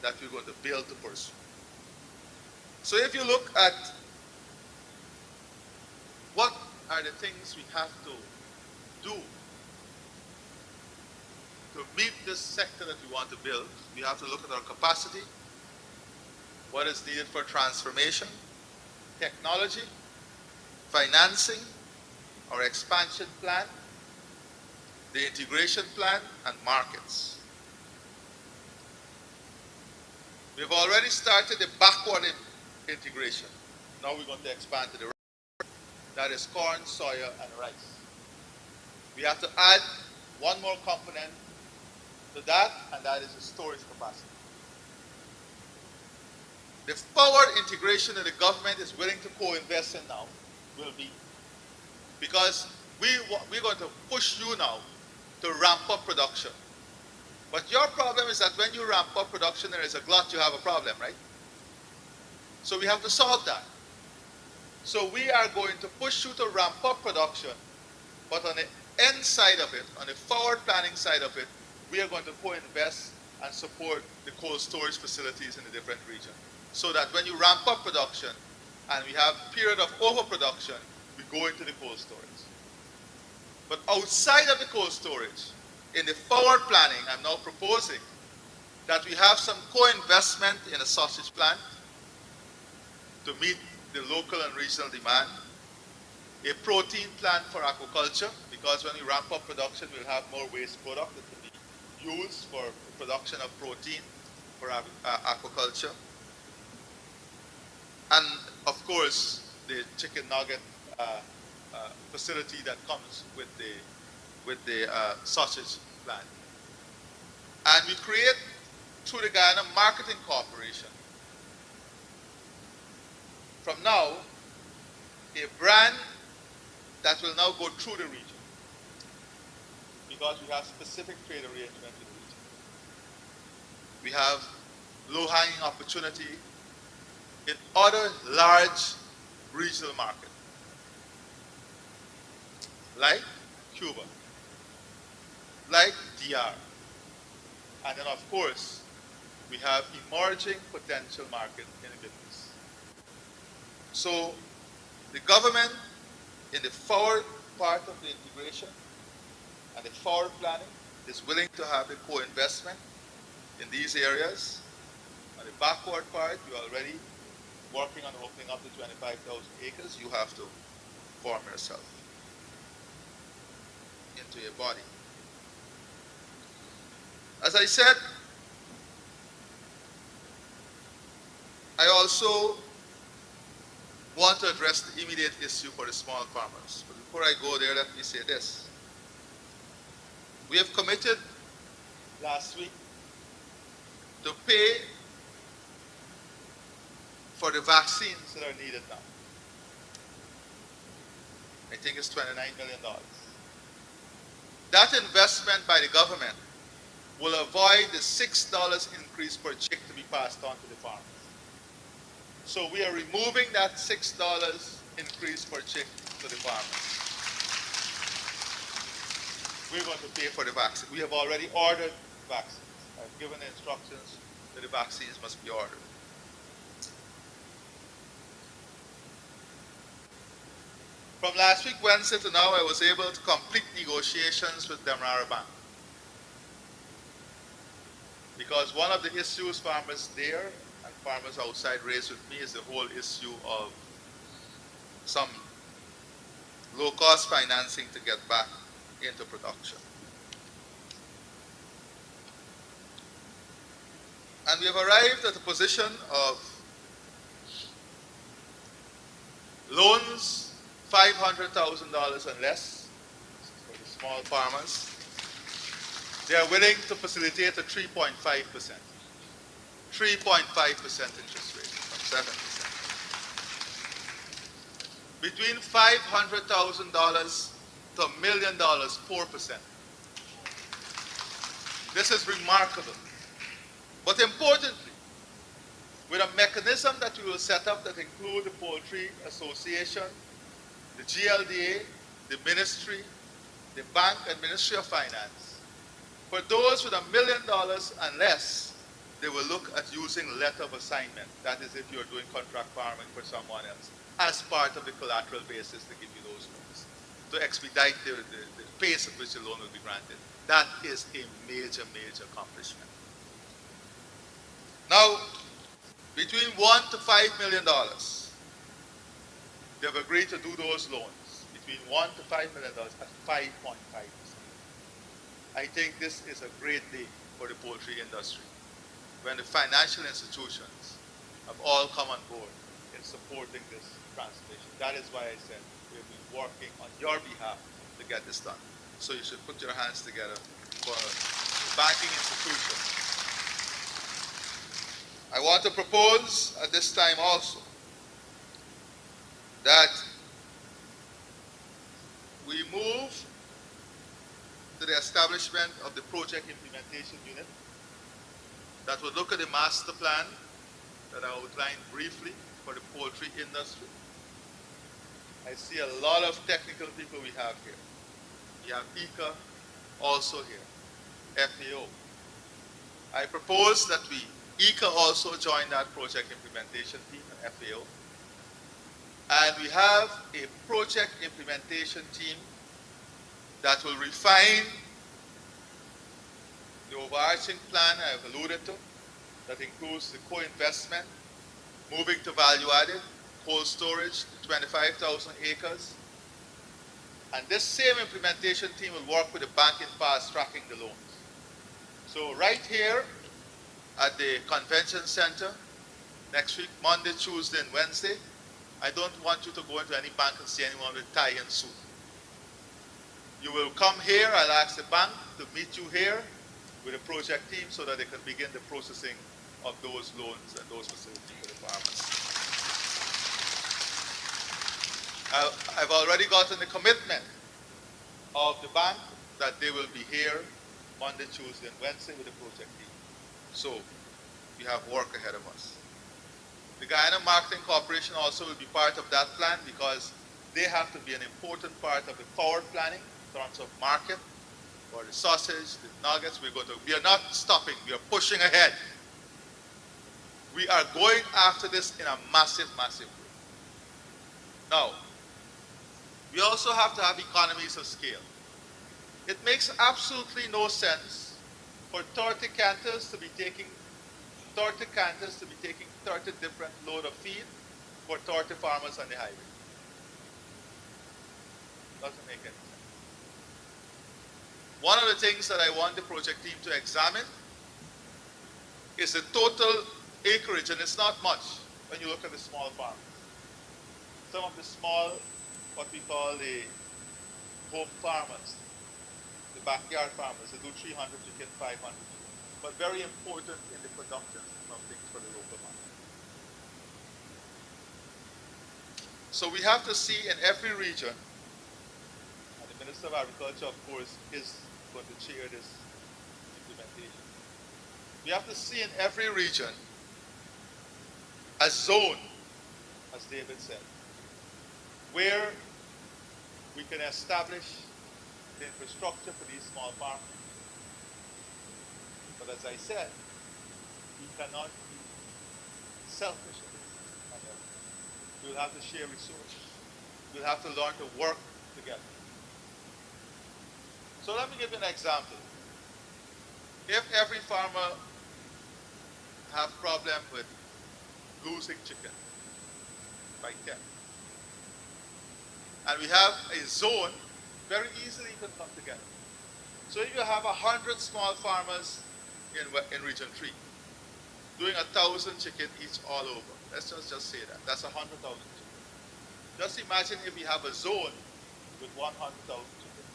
that we're going to build to pursue. So if you look at what are the things we have to do to meet this sector that we want to build, we have to look at our capacity, what is needed for transformation, technology, financing, our expansion plan, the integration plan, and markets. We've already started the backward integration. Now we're going to expand to the right. That is corn, soya, and rice. We have to add one more component to that, and that is the storage capacity. The forward integration that the government is willing to co-invest in now will be, because we're going to push you now to ramp up production. But your problem is that when you ramp up production, there is a glut, you have a problem, right? So we have to solve that. So we are going to push you to ramp up production, but on the end side of it, on the forward planning side of it, we are going to co-invest and support the cold storage facilities in the different regions. So that when you ramp up production and we have a period of overproduction, we go into the cold storage. But outside of the cold storage, in the forward planning, I'm now proposing that we have some co-investment in a sausage plant to meet the local and regional demand, a protein plant for aquaculture, because when we ramp up production, we'll have more waste product that can be used for the production of protein for aquaculture. And of course, the chicken nugget facility that comes with the sausage plant. And we create, through the Guyana Marketing Corporation, from now, a brand that will now go through the region, because we have specific trade arrangements with the region. We have low-hanging opportunity in other large regional markets, like Cuba, like DR. And then, of course, we have emerging potential market in the Middle East. So the government, in the forward part of the integration and the forward planning, is willing to have a co-investment in these areas. On the backward part, you're already working on opening up the 25,000 acres. You have to form yourself into a body. As I said, I also want to address the immediate issue for the small farmers. But before I go there, let me say this. We have committed last week to pay for the vaccines that are needed now. I think it's $29 million. That investment by the government will avoid the $6 increase per chick to be passed on to the farmers. So we are removing that $6 increase per chick to the farmers. We're going to pay for the vaccine. We have already ordered vaccines. I've given the instructions that the vaccines must be ordered. From last week, Wednesday to now, I was able to complete negotiations with Demerara Bank. Because one of the issues farmers there and farmers outside raise with me is the whole issue of some low-cost financing to get back into production. And we have arrived at a position of loans $500,000 and less for the small farmers. They are willing to facilitate a 3.5%. 3.5% interest rate from 7%. Between $500,000 to $1 million, 4%. This is remarkable. But importantly, with a mechanism that we will set up that include the Poultry Association, the GLDA, the Ministry, the Bank and Ministry of Finance, for those with $1 million and less, they will look at using letter of assignment. That is if you're doing contract farming for someone else, as part of the collateral basis to give you those loans, to expedite the pace at which the loan will be granted. That is a major, major accomplishment. Now, between $1 to $5 million, they have agreed to do those loans, between $1 to $5 million at 5.5%. I think this is a great day for the poultry industry, when the financial institutions have all come on board in supporting this transformation. That is why I said we've been working on your behalf to get this done. So you should put your hands together for the banking institutions. I want to propose at this time also that we move to the establishment of the project implementation unit that would look at the master plan that I outlined briefly for the poultry industry. I see a lot of technical people we have here. We have ICA also here, FAO. I propose that ICA also join that project implementation team and FAO. And we have a project implementation team that will refine the overarching plan I have alluded to, that includes the co-investment, moving to value-added, cold storage, 25,000 acres. And this same implementation team will work with the bank in fast-tracking the loans. So right here at the convention center, next week, Monday, Tuesday, and Wednesday, I don't want you to go into any bank and see anyone with tie and suit. You will come here, I'll ask the bank to meet you here with a project team so that they can begin the processing of those loans and those facilities for the farmers. I've already gotten the commitment of the bank that they will be here Monday, Tuesday, and Wednesday with the project team. So we have work ahead of us. The Guyana Marketing Corporation also will be part of that plan because they have to be an important part of the forward planning in terms of market for the sausage, the nuggets. We are not stopping, we are pushing ahead. We are going after this in a massive, massive way. Now, we also have to have economies of scale. It makes absolutely no sense for 30 canters to be taking 30 different load of feed for 30 farmers on the highway. Doesn't make any sense. One of the things that I want the project team to examine is the total acreage, and it's not much when you look at the small farms. Some of the small, what we call the home farmers, the backyard farmers, they do 300 chicken, 500 chicken, but very important in the production of things for the local market. So we have to see in every region, and the Minister of Agriculture, of course, is going to chair this implementation. We have to see in every region a zone, as David said, where we can establish the infrastructure for these small farmers. But as I said, we cannot be selfish in this. We'll have to share resources. We'll have to learn to work together. So let me give you an example. If every farmer have problem with losing chicken by 10. And we have a zone very easily can come together. So if you have 100 small farmers in Region 3 doing 1,000 chicken each all over, let's just say that. That's 100,000 chicken. Just imagine if we have a zone with 100,000 chicken.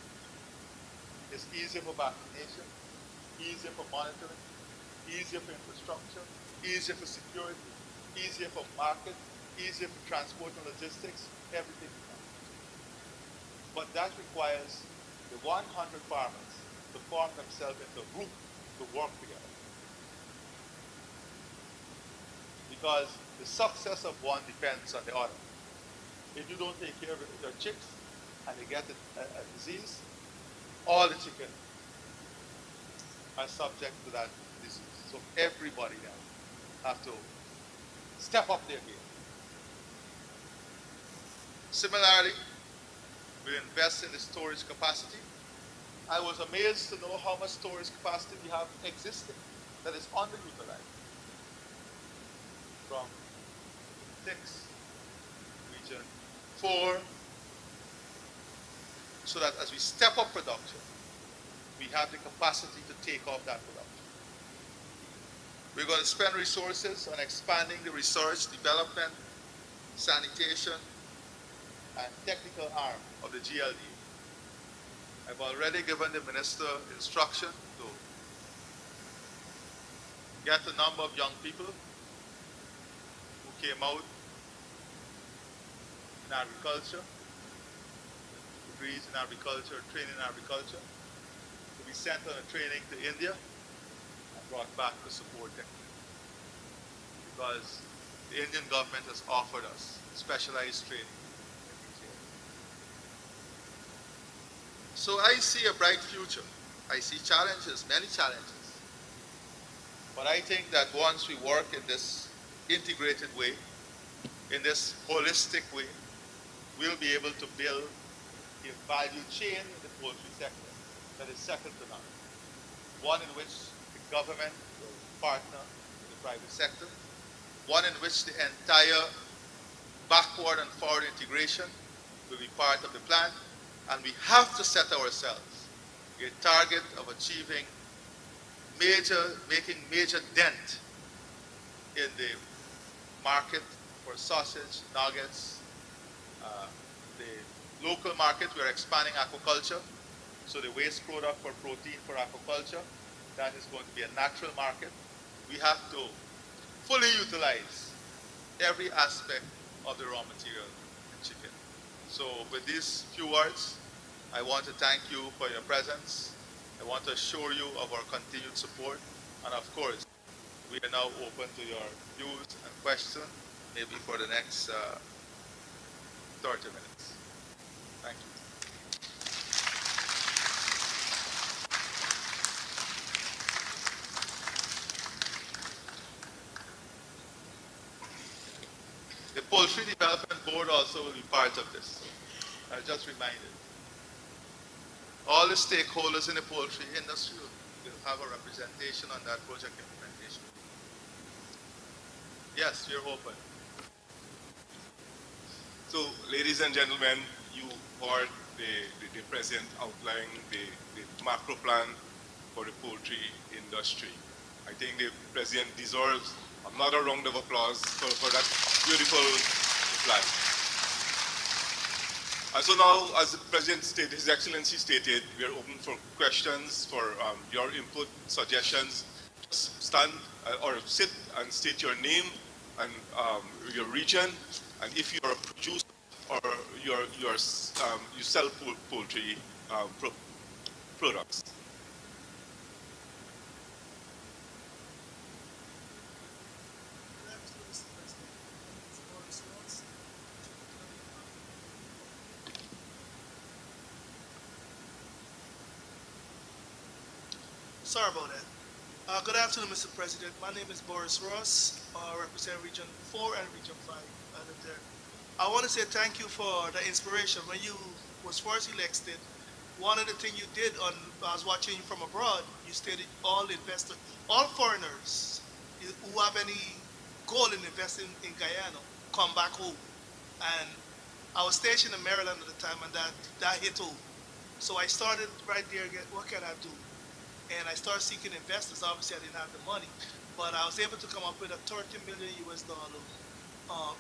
It's easier for vaccination, easier for monitoring, easier for infrastructure, easier for security, easier for market, easier for transport and logistics, everything. But that requires the 100 farmers to form themselves into a group to work together. Because the success of one depends on the other. If you don't take care of your chicks and they get a disease, all the chicken are subject to that disease. So everybody now have to step up their game. Similarly, we invest in the storage capacity. I was amazed to know how much storage capacity we have existing that is underutilized. From 6, region 4, so that as we step up production, we have the capacity to take off that production. We're going to spend resources on expanding the research, development, sanitation, and technical arm of the GLDA. I've already given the minister instruction to get a number of young people who came out in agriculture, degrees in agriculture, training in agriculture, to be sent on a training to India and brought back to support them. Because the Indian government has offered us specialized training. So I see a bright future. I see challenges, many challenges. But I think that once we work in this integrated way, in this holistic way, we'll be able to build a value chain in the poultry sector that is second to none. One in which the government will partner with the private sector. One in which the entire backward and forward integration will be part of the plan. And we have to set ourselves a target of achieving making major dent in the market for sausage, nuggets, the local market. We're expanding aquaculture, so the waste product for protein for aquaculture, that is going to be a natural market. We have to fully utilize every aspect of the raw material in chicken. So with these few words, I want to thank you for your presence. I want to assure you of our continued support. And of course, we are now open to your views and questions, maybe for the next 30 minutes. Thank you. The Poultry Development Board also will be part of this. I just reminded. All the stakeholders in the poultry industry will have a representation on that project implementation. Yes, we're open. So, ladies and gentlemen, you heard the president outlining the macro plan for the poultry industry. I think the president deserves another round of applause for that beautiful plan. And so now, as the President stated, His Excellency stated, we are open for questions, for your input, suggestions. Just stand or sit and state your name and your region, and if you are a producer or you sell poultry products. Sorry about that. Good afternoon, Mr. President. My name is Boris Ross, represent Region 4 and Region 5. I want to say thank you for the inspiration. When you was first elected, one of the things you did I was watching you from abroad, you stated all investors, all foreigners who have any goal in investing in Guyana, come back home. And I was stationed in Maryland at the time, and that hit home. So I started right there. What can I do? And I started seeking investors. Obviously, I didn't have the money, but I was able to come up with a 30 million US dollar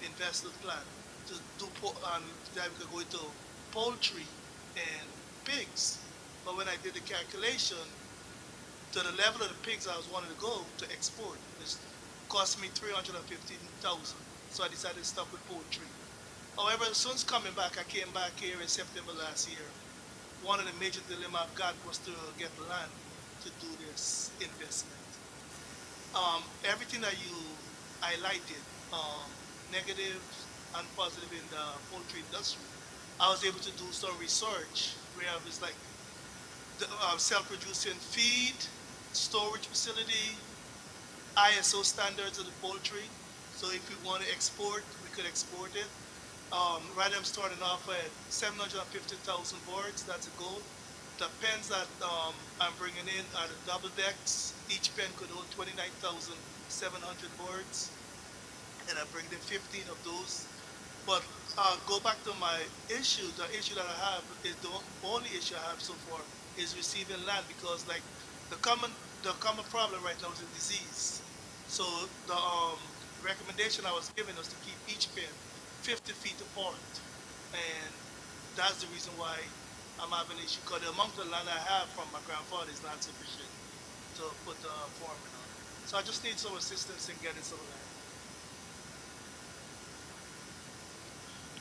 investment plan to do and that we could go into poultry and pigs. But when I did the calculation, to the level of the pigs I was wanting to go to export, it cost me 315,000. So I decided to stop with poultry. However, since coming back, I came back here in September last year. One of the major dilemma I've got was to get land to do this investment. Everything that you highlighted, negative and positive in the poultry industry, I was able to do some research where I was like the, self-producing feed, storage facility, ISO standards of the poultry. So if we want to export, we could export it. Right now I'm starting off at 750,000 boards. That's a goal. The pens that I'm bringing in are the double decks. Each pen could hold 29,700 boards, and I bring in 15 of those. But go back to my issue. The issue that I have is the only issue I have so far is receiving land because like the common problem right now is a disease. So the recommendation I was given was to keep each pen 50 feet apart, and that's the reason why I'm having an issue because the amount of land I have from my grandfather is not sufficient to put the farming on. So I just need some assistance in getting some land.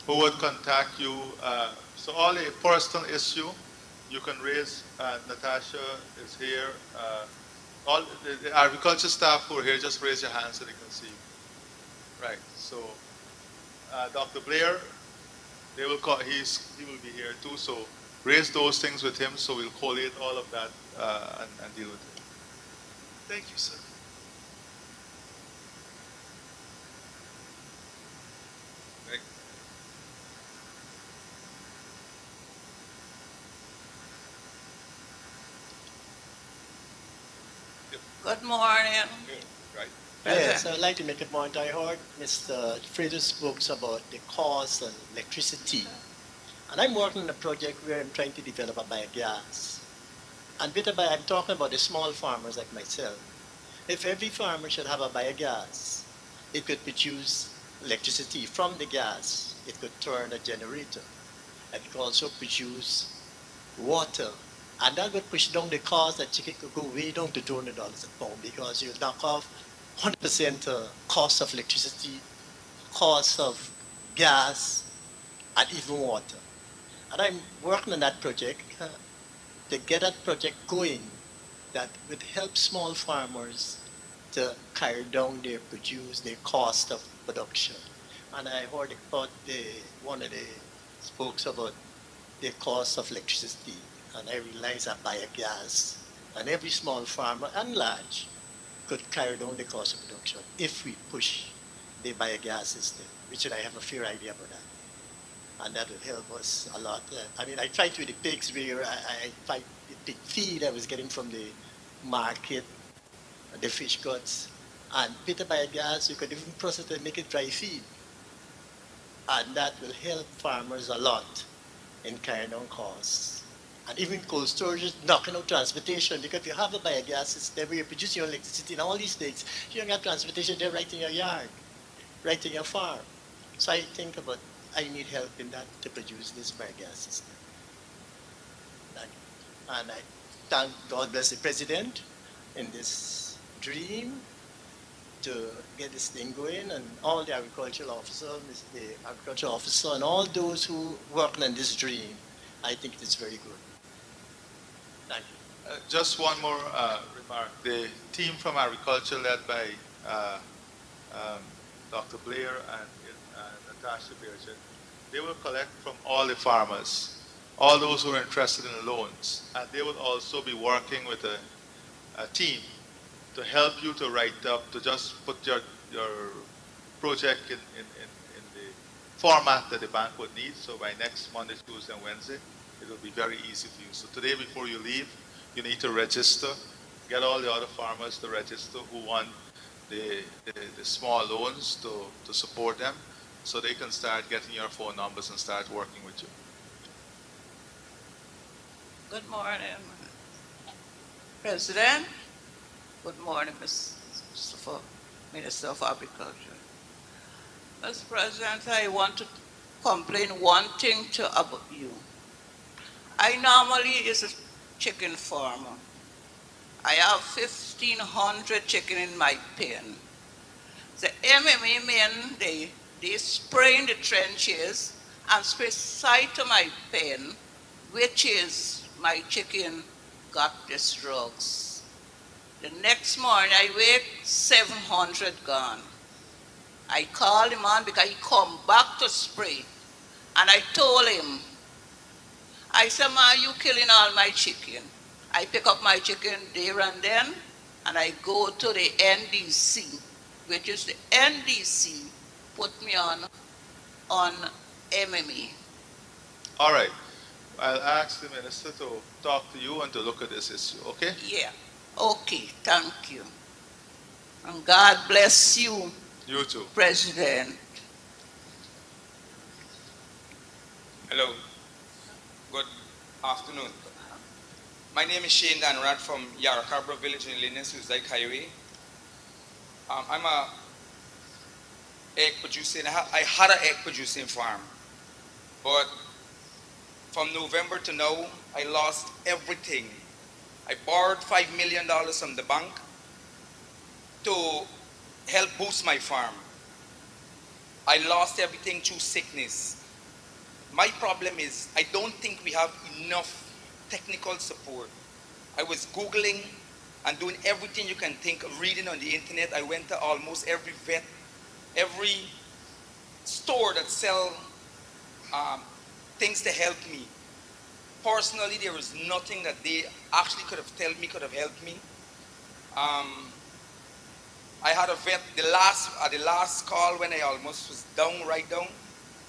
Who would contact you? So all a personal issue, you can raise. Natasha is here. All the agriculture staff who are here, just raise your hand so they can see you. Right. So Dr. Blair, they will call. He will be here too. So raise those things with him. So we'll collate all of that and deal with it. Thank you, sir. Right. Good morning. Right. Yes, I'd like to make a point. I heard Mr. Fraser spoke about the cost of electricity. And I'm working on a project where I'm trying to develop a biogas. And I'm talking about the small farmers like myself. If every farmer should have a biogas, it could produce electricity from the gas. It could turn a generator. And it could also produce water. And that would push down the cost that chicken could go way down to $200 a pound because you knock off 100% cost of electricity, cost of gas, and even water. And I'm working on that project to get that project going that would help small farmers to carry down their cost of production. And I heard about one of the spokes about the cost of electricity. And I realized that biogas and every small farmer and large could carry down the cost of production if we push the biogas system, which I have a fair idea about that. And that would help us a lot. I mean, I tried with the pigs where I tried the pig feed I was getting from the market, the fish guts, and with the biogas, you could even process it and make it dry feed. And that will help farmers a lot in carrying down costs. And even cold storage, knocking out transportation, because if you have a biogas system where you produce your electricity and all these things, you don't have transportation there right in your yard, right in your farm. So I think about, I need help in that to produce this biogas system. And I thank God bless the President in this dream to get this thing going, and all the agricultural officer, and all those who work on this dream. I think it's very good. Thank you. Just one more remark. The team from agriculture led by Dr. Blair and Natasha Birgit, they will collect from all the farmers, all those who are interested in loans, and they will also be working with a team to help you to write up, to just put your project in the format that the bank would need. So by next Monday, Tuesday, and Wednesday, it will be very easy for you. So today, before you leave, you need to register, get all the other farmers to register who want the small loans to support them so they can start getting your phone numbers and start working with you. Good morning, President. Good morning, Minister of Agriculture. Mr. President, I want to complain one thing about you. I normally is a chicken farmer. I have 1,500 chicken in my pen. The MMA men, they spray in the trenches and spray side to my pen, which is my chicken got these drugs. The next morning I wake 700 gone. I called him on because he come back to spray. And I told him, I said, man, you killing all my chicken. I pick up my chicken there and then, and I go to the NDC, which is the NDC, put me on MMA. All right. I'll ask the minister to talk to you and to look at this issue, okay? Yeah. Okay, thank you. And God bless you. You too. President. Hello. Good afternoon. My name is Shane Danrad from Yaracabra Village in Linus, Uzdyke Highway. I'm a egg producing. I had an egg producing farm, but from November to now, I lost everything. I borrowed $5 million from the bank to help boost my farm. I lost everything through sickness. My problem is I don't think we have enough technical support. I was Googling and doing everything you can think of, reading on the internet. I went to almost every vet, every store that sell things to help me. Personally, there was nothing that they actually could have told me, could have helped me. I had a vet, at the last call when I almost was down, right down,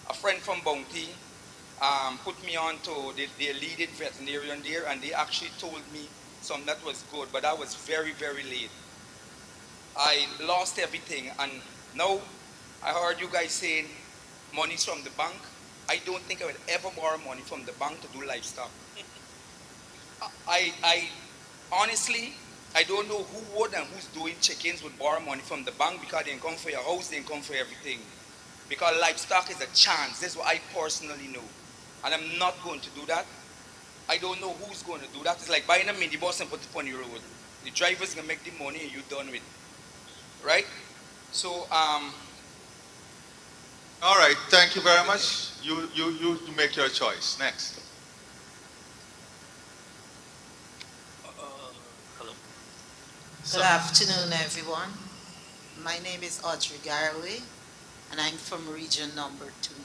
a friend from Bounty put me on to the leading veterinarian there, and they actually told me something that was good, but I was very, very late. I lost everything, and now I heard you guys saying money's from the bank. I don't think I would ever borrow money from the bank to do livestock. I honestly, I don't know who would and who's doing chickens would borrow money from the bank because they come for your house, they come for everything. Because livestock is a chance. That's what I personally know. And I'm not going to do that. I don't know who's going to do that. It's like buying a minibus and put it on the road. The driver's going to make the money and you're done with it. Right? So, all right, thank you very much. You make your choice. Next. Hello. Good afternoon, everyone. My name is Audrey Garraway, and I'm from region number 2.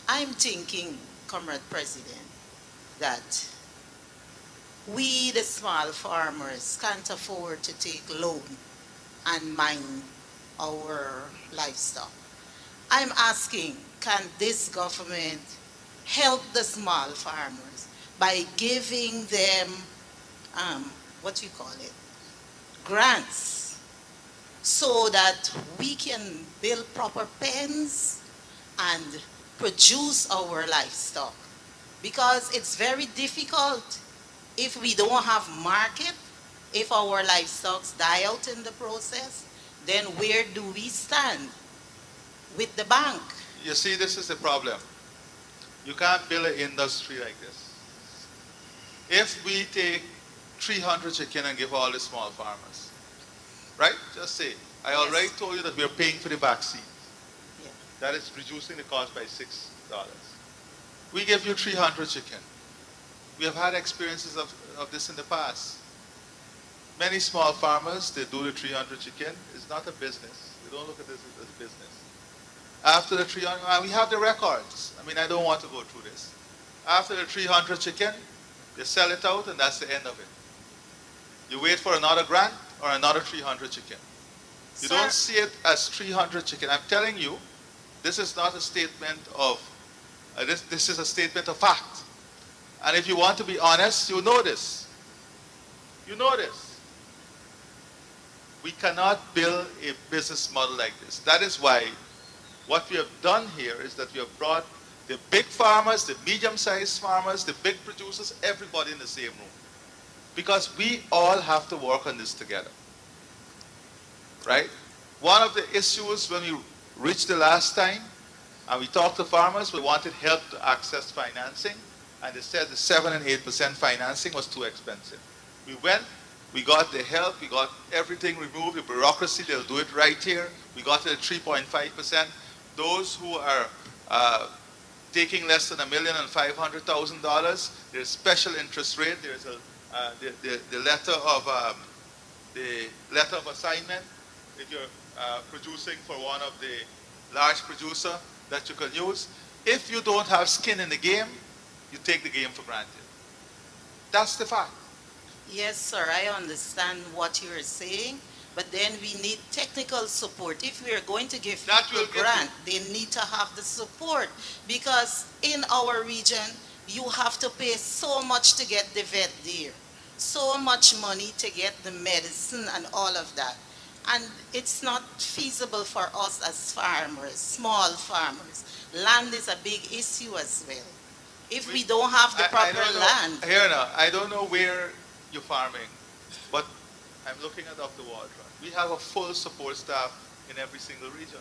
I'm thinking, Comrade President, that we, the small farmers, can't afford to take loan and mine our livestock. I'm asking, can this government help the small farmers by giving them, grants, so that we can build proper pens and produce our livestock? Because it's very difficult if we don't have market, if our livestock die out in the process, then where do we stand with the bank? You see, this is the problem. You can't build an industry like this. If we take 300 chicken and give all the small farmers, right? Just say, I already told you that we're paying for the vaccine. Yeah. That is reducing the cost by $6. We give you 300 chicken. We have had experiences of this in the past. Many small farmers, they do the 300 chicken. It's not a business. They don't look at this as a business. After the 300, we have the records. I mean, I don't want to go through this. After the 300 chicken, they sell it out and that's the end of it. You wait for another grant or another 300 chicken. You don't see it as 300 chicken. I'm telling you, this is not a statement of, this is a statement of fact. And if you want to be honest, you know this. You know this. We cannot build a business model like this. That is why what we have done here is that we have brought the big farmers, the medium-sized farmers, the big producers, everybody in the same room. Because we all have to work on this together. Right? One of the issues when we reached the last time, and we talked to farmers, we wanted help to access financing, and they said the 7 and 8% financing was too expensive. We went, we got the help, we got everything removed, the bureaucracy, they'll do it right here. We got it at 3.5%. Those who are taking less than $1,500,000, there's special interest rate. There's a the letter of assignment. If you're producing for one of the large producer that you can use. If you don't have skin in the game, you take the game for granted. That's the fact. Yes, sir, I understand what you're saying, but then we need technical support. If we are going to give people a grant, they need to have the support, because in our region, you have to pay so much to get the vet there, so much money to get the medicine and all of that. And it's not feasible for us as farmers, small farmers. Land is a big issue as well. If we don't have the proper land. Here now, I don't know where you're farming, but I'm looking at Dr. Waldron. We have a full support staff in every single region.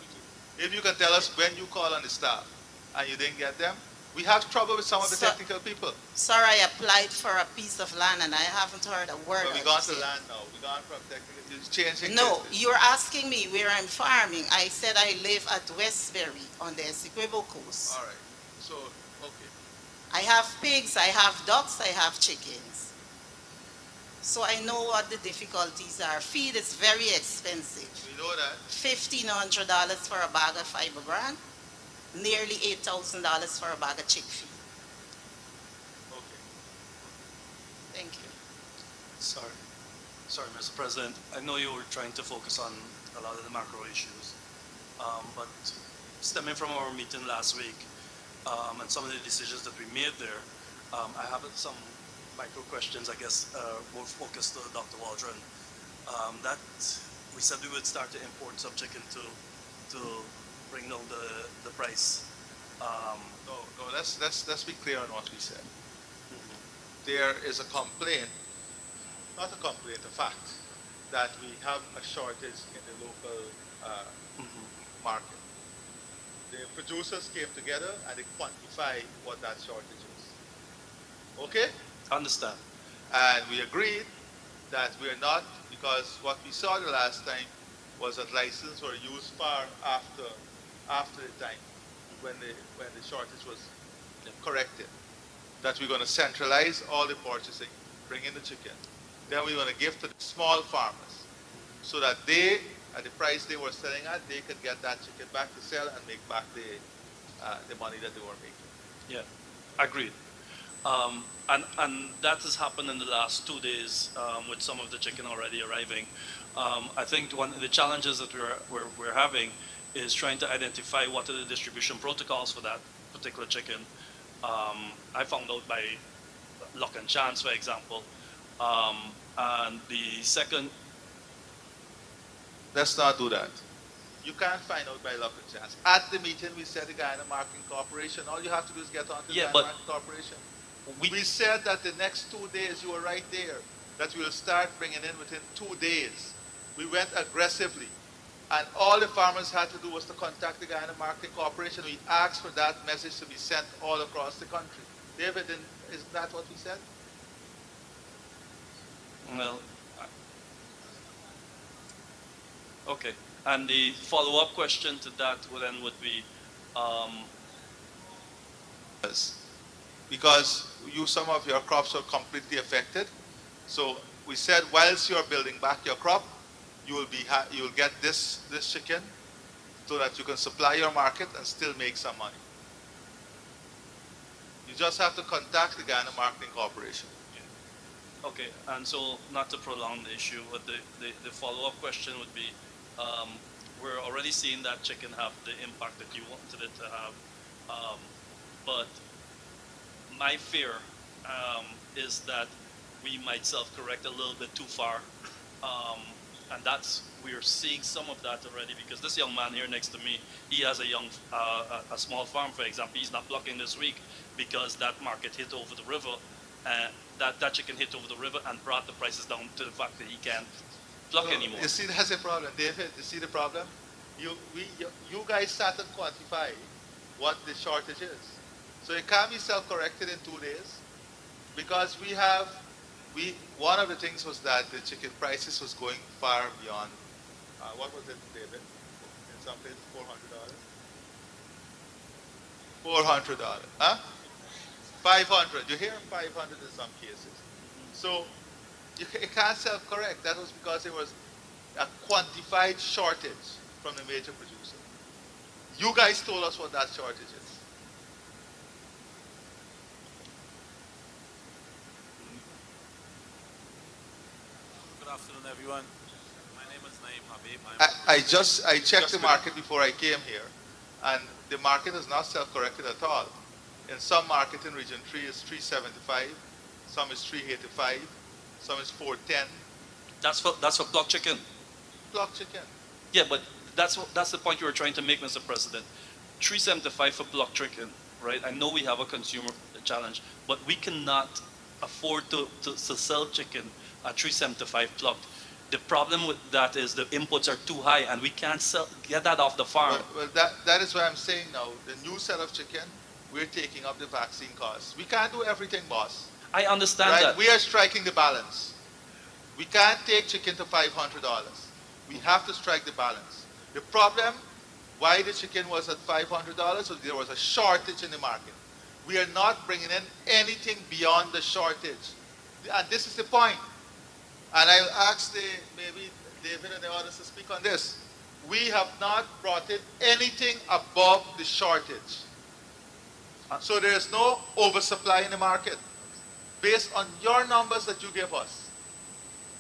If you can tell us when you call on the staff and you didn't get them, we have trouble with some of the technical people. Sir, I applied for a piece of land and I haven't heard a word. But we gone to land now. We gone from technical. It's changing. No, you're asking me where I'm farming. I said I live at Westbury on the Essequibo coast. All right. So, okay. I have pigs, I have ducks, I have chickens. So I know what the difficulties are. Feed is very expensive. We know that. $1,500 for a bag of fiber bran, nearly $8,000 for a bag of chick feed. Okay. Thank you. Sorry, Mr. President. I know you were trying to focus on a lot of the macro issues, but stemming from our meeting last week and some of the decisions that we made there, I have some micro questions, I guess, more focused to Dr. Waldron. That we said we would start to import some chicken to bring down the price. No, let's be clear on what we said. There is a complaint, not a complaint, a fact, that we have a shortage in the local market. The producers came together and they quantified what that shortage is. Okay? Understand. And we agreed that we are not, because what we saw the last time was that licenses were used far after the time when the shortage was corrected. That we're going to centralize all the purchasing, bring in the chicken. Then we're going to give to the small farmers so that they, at the price they were selling at, they could get that chicken back to sell and make back the money that they were making. Yeah, agreed. And that has happened in the last 2 days with some of the chicken already arriving. I think one of the challenges that we're having is trying to identify what are the distribution protocols for that particular chicken. I found out by luck and chance, for example. And the second... Let's not do that. You can't find out by luck and chance. At the meeting, we said the Guyana Marketing Corporation. All you have to do is get on to the Guyana Marketing Corporation. We said that the next 2 days, you were right there, that we will start bringing in within 2 days. We went aggressively. And all the farmers had to do was to contact the Guyana Marketing Corporation. We asked for that message to be sent all across the country. David, isn't that what we said? Well, okay. And the follow-up question to that would be... Because some of your crops are completely affected. So we said, whilst you're building back your crop, you will get this chicken so that you can supply your market and still make some money. You just have to contact the Guyana Marketing Corporation. Yeah. Okay, and so not to prolong the issue, but the follow-up question would be, we're already seeing that chicken have the impact that you wanted it to have, but my fear is that we might self-correct a little bit too far, And we're seeing some of that already, because this young man here next to me, he has a small farm, for example. He's not plucking this week because that market hit over the river, that chicken hit over the river and brought the prices down to the fact that he can't pluck anymore. You see, that's a problem, David. You see the problem? You guys start to quantify what the shortage is. So it can't be self-corrected in 2 days, because one of the things was that the chicken prices was going far beyond, what was it, David? In some places, $400. $400, huh? 500, you hear? 500 in some cases. So it can't self-correct. That was because there was a quantified shortage from the major producer. You guys told us what that shortage is. Good afternoon, everyone. My name is Naeem Habib. I checked the market before I came here, and the market is not self-corrected at all. In some market in region 3 is 375, some is 385, some is 410. That's for plucked chicken. Plucked chicken. Yeah, but that's the point you were trying to make, Mr. President. 375 for plucked chicken, right? I know we have a consumer challenge, but we cannot afford to sell chicken at 375 plucked. The problem with that is the inputs are too high, and we can't get that off the farm. Well, that is what I'm saying now. The new sell of chicken, we're taking up the vaccine costs. We can't do everything, boss. I understand right? that. We are striking the balance. We can't take chicken to $500. We have to strike the balance. The problem, why the chicken was at $500, was there was a shortage in the market. We are not bringing in anything beyond the shortage. And this is the point. And I'll ask maybe David and the others to speak on this. We have not brought in anything above the shortage. So there is no oversupply in the market. Based on your numbers that you give us,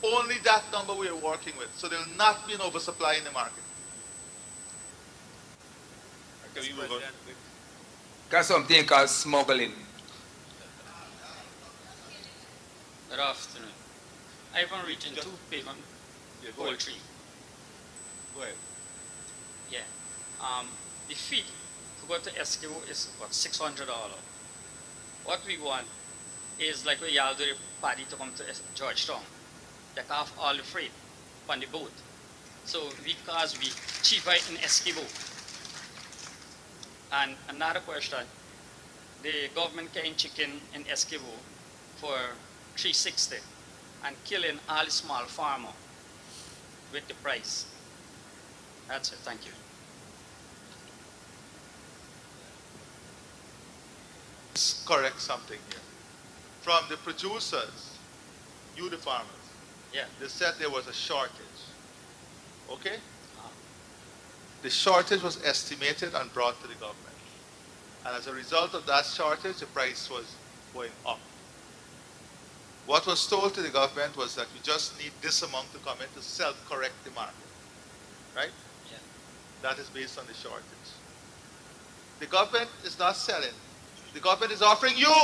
only that number we are working with. So there will not be an oversupply in the market. Can we move on? Got something called smuggling. Good afternoon. I from Region 2, Pagan Poultry. Go ahead. Yeah. The feed to go to Esquivo is about $600. What we want is like we all do the paddy to come to Georgetown. Take off all the freight on the boat. So because we cheaper in Esquivo. And another question, the government carrying chicken in Esquivo for $360 and killing all the small farmer with the price. That's it, thank you. Let's correct something here. From the producers, you the farmers, yeah, they said there was a shortage. Okay? The shortage was estimated and brought to the government. And as a result of that shortage, the price was going up. What was told to the government was that we just need this amount to come in to self-correct the market. Right? Yeah. That is based on the shortage. The government is not selling. The government is offering you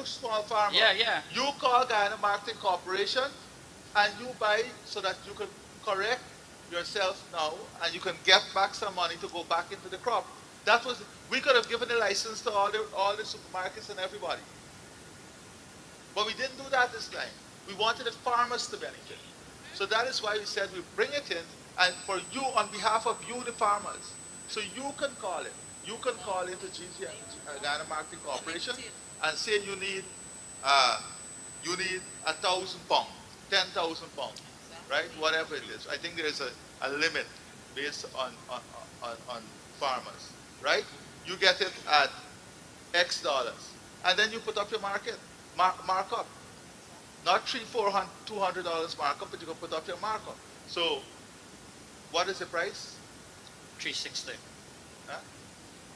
small farmer. Yeah. You call Guyana Marketing Corporation and you buy so that you can correct yourself now and you can get back some money to go back into the crop. That was, we could have given the license to all the supermarkets and everybody. But we didn't do that this time. We wanted the farmers to benefit. So that is why we said we bring it in, and for you, on behalf of you, the farmers, so you can call it. You can call into Guyana Marketing Corporation and say you need 1,000 pounds, 10,000 pounds, right? Whatever it is. I think there is a limit based on farmers, right? You get it at X dollars, and then you put up your markup. Not $200 markup, but you can put up your markup. So, what is the price? $360. Huh?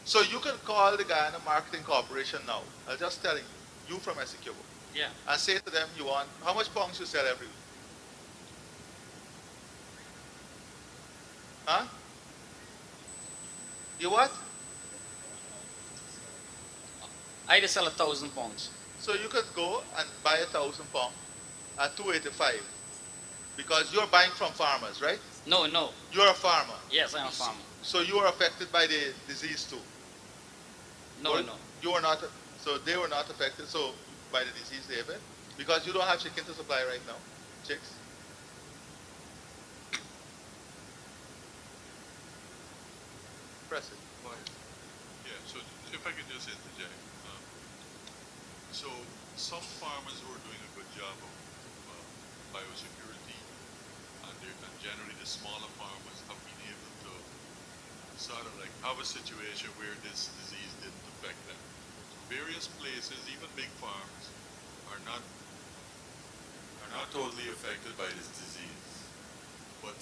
So you can call the Guyana Marketing Corporation now. I'm just telling you from Essequibo. Yeah. And say to them, you want, how much pounds you sell every week? Huh? You what? I just sell 1,000 pounds. So you could go and buy 1,000 pounds at $285. Because you're buying from farmers, right? No, no. You're a farmer. Yes, I'm a farmer. So you are affected by the disease too? No, Or no. You were not, so they were not affected so by the disease, David? Because you don't have chicken to supply right now, chicks? Press it. Yeah, so if I could just interject. So some farmers who are doing a good job of biosecurity, and generally the smaller farmers have been able to sort of like have a situation where this disease didn't affect them. Various places, even big farms, are not totally affected by this disease. But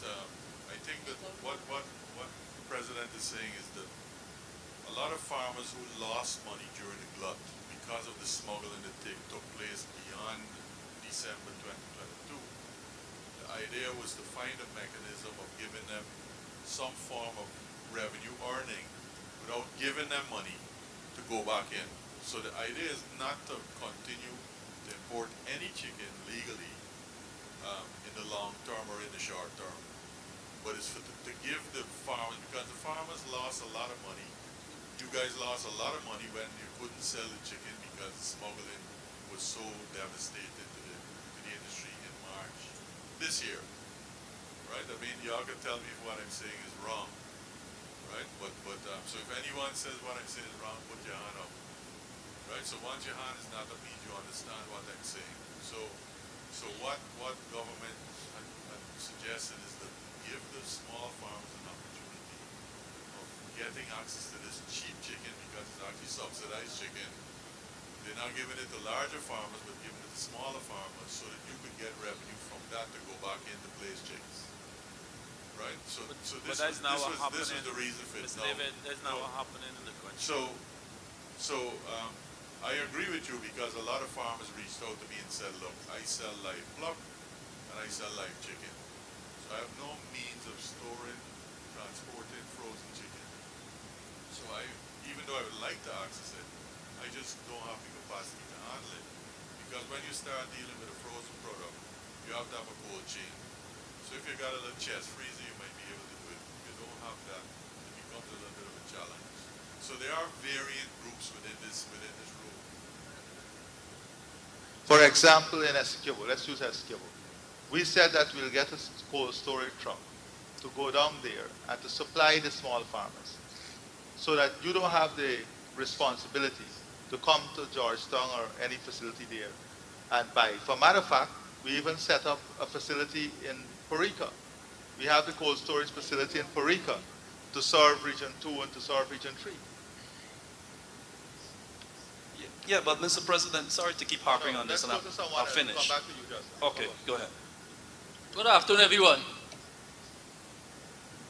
I think that what the president is saying is that a lot of farmers who lost money during the glut because of the smuggling that took place beyond December 2022, the idea was to find a mechanism of giving them some form of revenue earning without giving them money to go back in. So the idea is not to continue to import any chicken legally in the long term or in the short term, but it's to give the farmers, because the farmers lost a lot of money. You guys lost a lot of money when you couldn't sell the chicken because the smuggling was so devastating to the industry in March this year, right? I mean, y'all can tell me if what I'm saying is wrong, right? But so if anyone says what I'm saying is wrong, put your hand up, right? So once your hand is not up, means you understand what I'm saying. So what government had suggested is to give the small farmers an opportunity of getting access to this cheap chicken, because it's actually subsidized chicken. They're not giving it to larger farmers, but giving it to smaller farmers so that you could get revenue from that to go back into place chicks. Right? So this was the reason for it. Mr. David, that's not what happening in the country. So I agree with you, because a lot of farmers reached out to me and said, look, I sell live pluck and I sell live chicken. So I have no means of storing, transporting frozen chicken. So even though I would like to access it, I just don't have the capacity to handle it. Because when you start dealing with a frozen product, you have to have a cold chain. So if you got a little chest freezer, you might be able to do it. If you don't have that, it becomes a little bit of a challenge. So there are variant groups within this rule. For example, in Essequibo, let's use Essequibo. We said that we'll get a cold storage truck to go down there and to supply the small farmers, so that you don't have the responsibility to come to Georgetown or any facility there and buy. For matter of fact, we even set up a facility in Porica. We have the cold storage facility in Porica to serve Region 2 and to serve Region 3. Yeah, but Mr. President, sorry to keep harping on this, and I'll finish. Come back to you, Justin. Okay, go ahead. Good afternoon, everyone.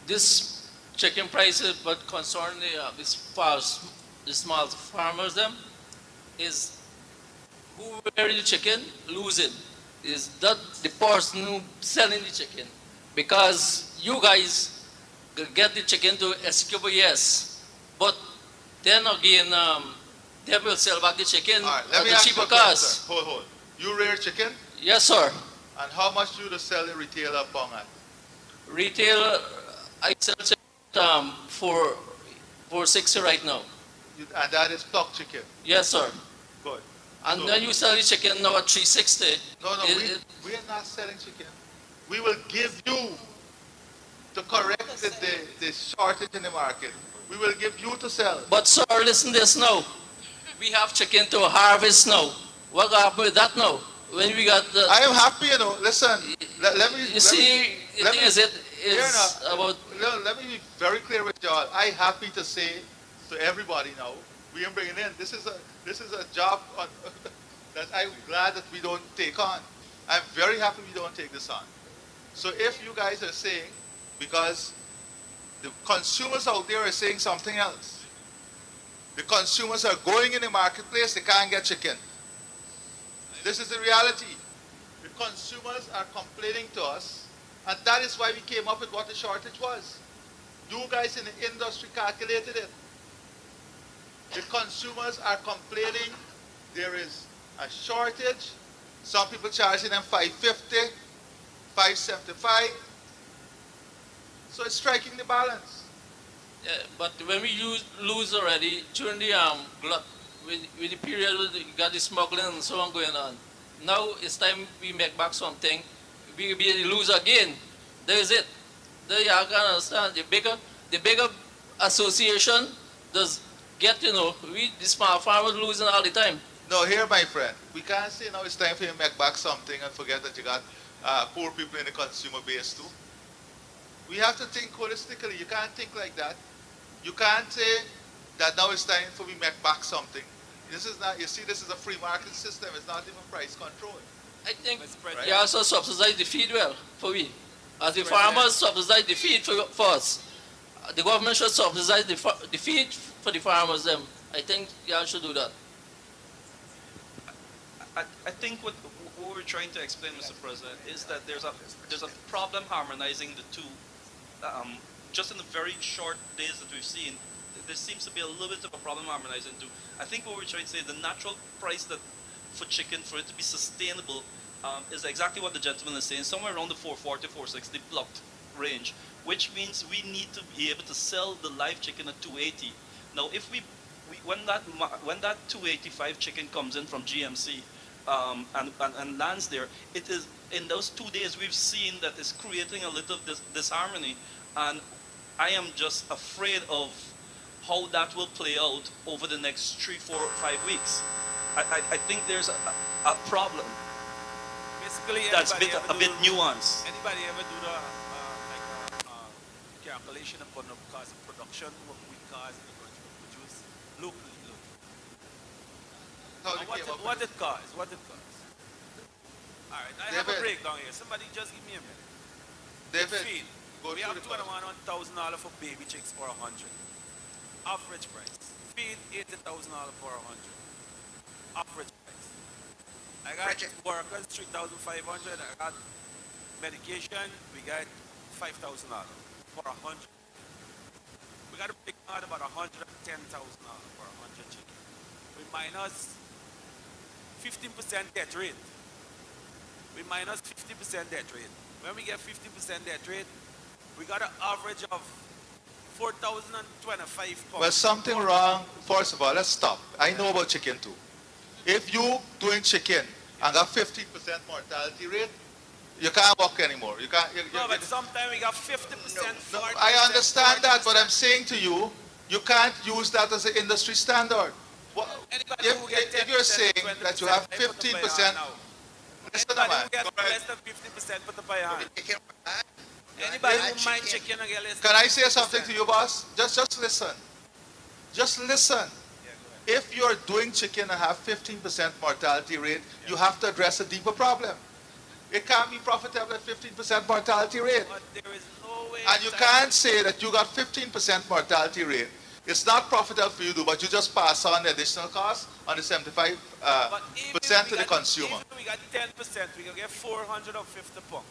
This chicken prices, but concerning the small farmers, them is who wearing the chicken losing is that the person who selling the chicken, because you guys get the chicken to Escobar, yes, but then again they will sell back the chicken at the cheaper cost. Hold. You rear chicken? Yes, sir. And how much do you sell the retailer pound at? Retail, I sell chicken for 60 right now. And that is pluck chicken? Yes, sir. Good. And then you sell the chicken now at 360. No, we are not selling chicken. We will give you to correct the shortage in the market. We will give you to sell. But sir, listen this now. We have chicken to harvest now. What happened with that now? When we got the... I am happy, you know. Listen, let me be very clear with y'all. I'm happy to say to everybody now, we are bringing in. This is a job that I'm glad that we don't take on. I'm very happy we don't take this on. So if you guys are saying, because the consumers out there are saying something else. The consumers are going in the marketplace, they can't get chicken. This is the reality. The consumers are complaining to us, and that is why we came up with what the shortage was. You guys in the industry calculated it. The consumers are complaining there is a shortage. Some people charging them $5.50 575. So it's striking the balance. Yeah, but when we lose already during the glut, with the period where you got the smuggling and so on going on, now it's time we make back something. We will be the loser again. There is it. There you can understand. The bigger association does get, we the small farmers losing all the time. No, here, my friend, we can't say now it's time for you to make back something and forget that you got poor people in the consumer base too. We have to think holistically. You can't think like that. You can't say that now it's time for me to make back something. This is not, you see, this is a free market system. It's not even price control. I think Right. you also subsidize the feed well for we. As the farmers subsidize the feed for us, the government should subsidize the feed for the farmers them. I think you should do that. I think what we're trying to explain, Mr. President, is that there's a problem harmonizing the two. Just in the very short days that we've seen, there seems to be a little bit of a problem harmonizing two. I think what we're trying to say, the natural price that for chicken, for it to be sustainable, is exactly what the gentleman is saying, somewhere around the 440, 460 plucked range, which means we need to be able to sell the live chicken at 280. Now, if when that 285 chicken comes in from GMC and lands there, it is in those 2 days we've seen that it's creating a little disharmony, and I am just afraid of how that will play out over the next 3, 4, 5 weeks. I think there's a problem. Basically, That's a bit nuanced. Anybody ever do the calculation upon the cost of production, what we cost in the country to produce locally? What it costs? What it costs? All right, I have a breakdown here. Somebody just give me a minute. David, feed. We have $201,000 for baby chicks for 100. Average price. Feed $80,000 for 100. Average price. I got workers 3,500. I got medication. We got $5,000 for 100. We got to pick out about $110,000 for 100 chicken. We minus 15% debt rate. We minus 50% debt rate. When we get 50% debt rate, we got an average of 4,025 pounds. Well, something wrong. First of all, let's stop. I know about chicken too. If you doing chicken and got 15% mortality rate, you can't walk anymore. You can't. But sometimes we got 50%. No, I understand that, but I'm saying to you, you can't use that as an industry standard. If you're saying that you have 15%, listen, man. Anybody who gets less than 50% put the pie on. Anybody who mind chicken and get less than Can I say something to you, boss? Just listen. Just listen. If you're doing chicken and have 15% mortality rate, you have to address a deeper problem. It can't be profitable at 15% mortality rate. But there is no way. And you can't say that you got 15% mortality rate. It's not profitable for you to do, but you just pass on the additional cost on the 75% to the consumer. Even we got 10%, we can get 450 pounds.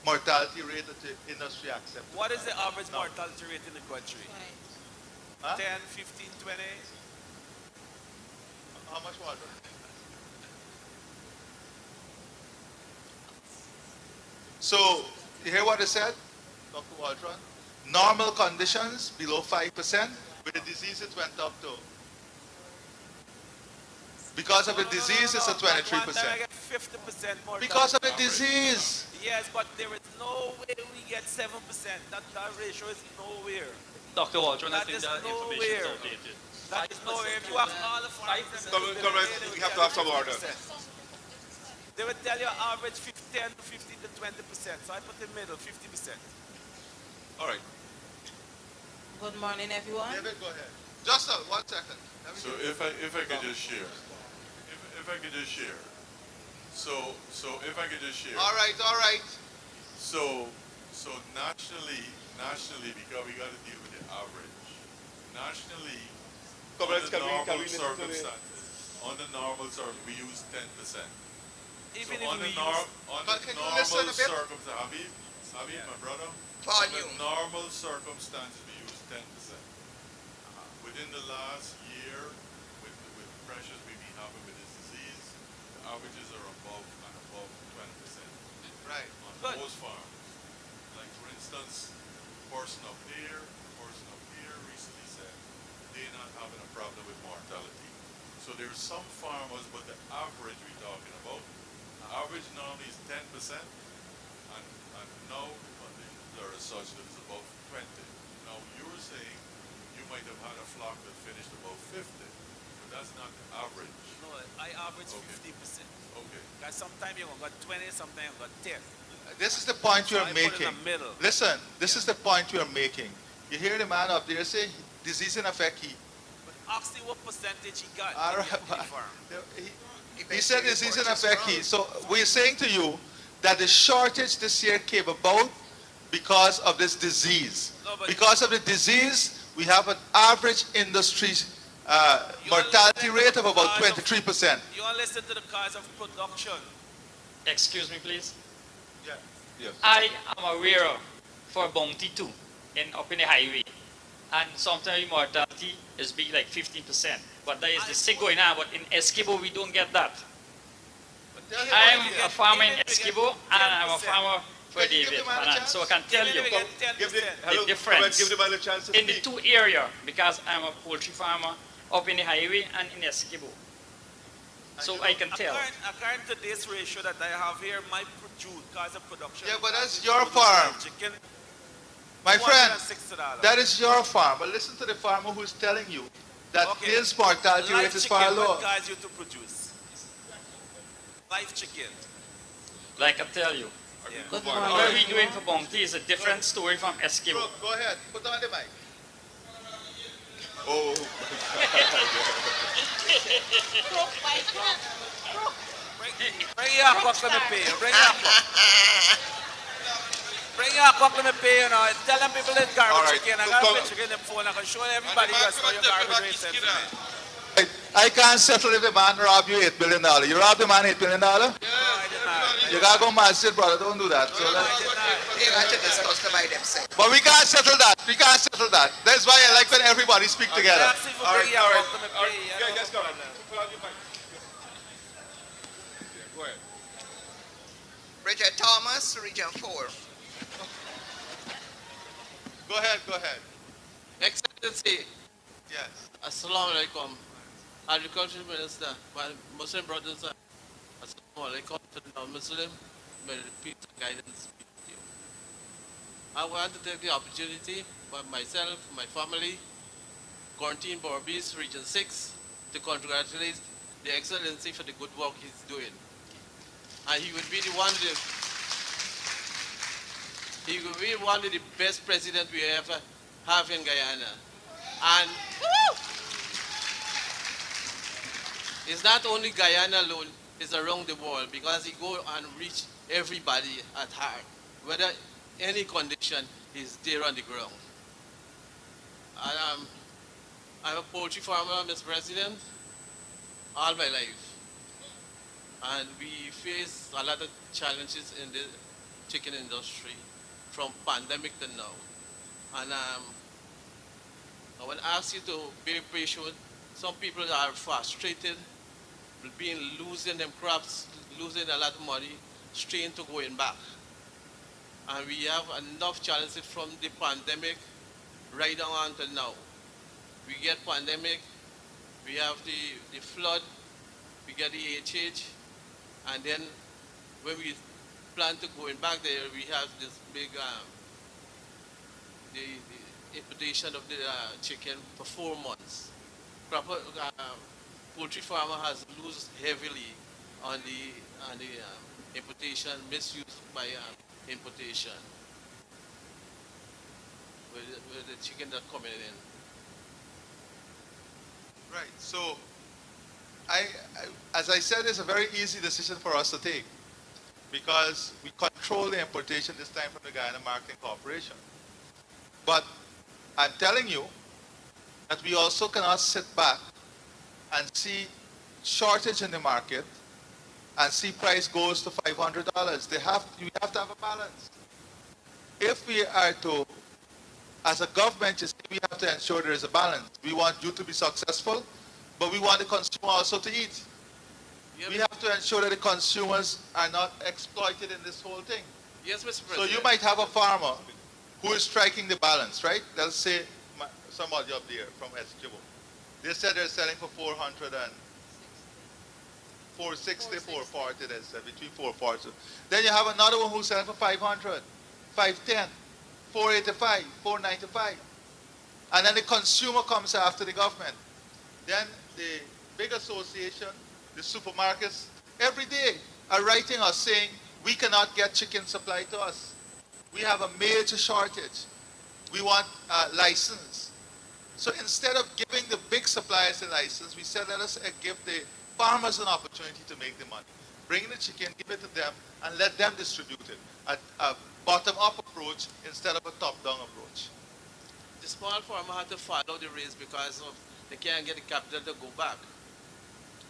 Mortality rate that the industry accepts. What is the average mortality rate in the country? Huh? 10, 15, 20? How much water? So, you hear what I said, Dr. Waldron? Normal conditions, below 5%. With the disease, it went up to. Because of the disease, it's a 23%. One time I get 50% more. Because of the disease. Yes, but there is no way we get 7%. That ratio is nowhere. Dr. Waldron, I That think is that information is nowhere. outdated. That is nowhere. If you have all the farmers, We have to have some order. they will tell you average 10 to 15 to 20%. So I put in the middle, 50%. All right. Good morning, everyone. David, go ahead. Just 1 second. So if I could just share, if I could just share. So if I could just share. All right, all right. So nationally, because we got to deal with the average. Nationally, under normal circumstances, we use 10%. Even so if under we normal circumstances, Habib, my brother, under normal circumstances, we use 10%. Within the last year, with the pressures we've been having with this disease, the averages are above 5%. above 20%. Right. On Good. most farms. Like for instance, person up here recently said they're not having a problem with mortality. So there's some farmers, but the average we're talking about, the average normally is 10%, and now the conditions are as such that it's above 20. Now you're saying you might have had a flock that finished above 50, but that's not the average. No, I average Okay. 50%. Okay. Because sometimes you're going to get 20, sometimes you're going to get 10. This is the point So you're I put it in making. the middle. Listen, this is the point you're making. You hear the man up there say, disease in effect heat. But ask him what percentage he got All in right, the farm. He said disease in effect heat. So we're saying to you that the shortage this year came about because of this disease. No, but Because of the disease, we have an average industry mortality rate of about 23%. You want to listen to the cause of production. Excuse me, please. Yeah. Yes. I am aware for Bounty 2 up in the highway. And sometimes mortality is big like 15%. But that is the sick going on. But in Esquibo, we don't get that. I am a farmer in Esquibo, and I'm a farmer for David. So I can tell you the difference Give the man a chance to in the two areas, because I'm a poultry farmer up in the highway and in Esquibo. So I can tell. According to this ratio that I have here, my cause of production. Yeah, but that's your farm. Chicken, My friend, $260. that is your farm. But listen to the farmer who is telling you that his mortality rate is far lower. What cause you to produce? Live chicken. Like I tell you, Good where we doing for Bounty is a different story from Esquibo. Go ahead, put on the mic. Oh. Bring your cock, let me pay you. Bring your cock. Bring your cock, let me pay you now. Tell them people that garbage chicken. I got a chicken in the phone. I can show everybody that's how your garbage rate is. I can't settle if the man robbed you $8 billion. You robbed the man $8 billion? No, I did not. You gotta go masjid, brother. Don't do that. So They want to discuss to by themselves. but we can't settle that. We can't settle that. That's why I like when everybody speak together. All right. Guys, come on. Pull out your mic. Go ahead. Bridget Thomas, Region 4. Go ahead, go ahead. Excellency, Yes. Assalamu alaikum. Agriculture Minister, my Muslim brothers, Assalamu alaikum to the non-Muslim, may the peace and guidance be with you. I want to take the opportunity for myself, my family, Quarantine Borbis, Region 6, to congratulate the Excellency for the good work he's doing. And he would be one of the best presidents we ever have in Guyana. And it's not only Guyana alone, it's around the world, because he go and reach everybody at heart, whether any condition is there on the ground. And I'm a poultry farmer, Mr. President, all my life. And we face a lot of challenges in the chicken industry from pandemic to now. And I want to ask you to be patient. Some people are frustrated, losing them crops, losing a lot of money, straight to going back. And we have enough challenges from the pandemic right on until now. We get pandemic, we have the flood, we get the HH, and then when we plan to going back there, we have this big the importation of the chicken for 4 months. Proper poultry farmer has lost heavily on the importation, misuse by importation with the chicken that coming in. Right. So, as I said, it's a very easy decision for us to take because we control the importation this time from the Guyana Marketing Corporation. But I'm telling you that we also cannot sit back and see shortage in the market and see price goes to $500. We have to have a balance. If we are to, as a government, you see, we have to ensure there is a balance. We want you to be successful, but we want the consumer also to eat. we have to ensure that the consumers are not exploited in this whole thing. Yes, Mr. So President. you might have a farmer who is striking the balance, right? Let's say somebody up there from Esquibo. They said they're selling for 400 and 460, 440, they said, between 440. Then you have another one who's selling for 500, 510, 485, 495. And then the consumer comes after the government. Then the big association, the supermarkets, every day are writing us saying, we cannot get chicken supplied to us. We have a major shortage. We want a license. So instead of giving the big suppliers a license, we said, let us give the farmers an opportunity to make the money. Bring the chicken, give it to them, and let them distribute it. A bottom-up approach instead of a top-down approach. The small farmer had to follow the race because of they can't get the capital to go back.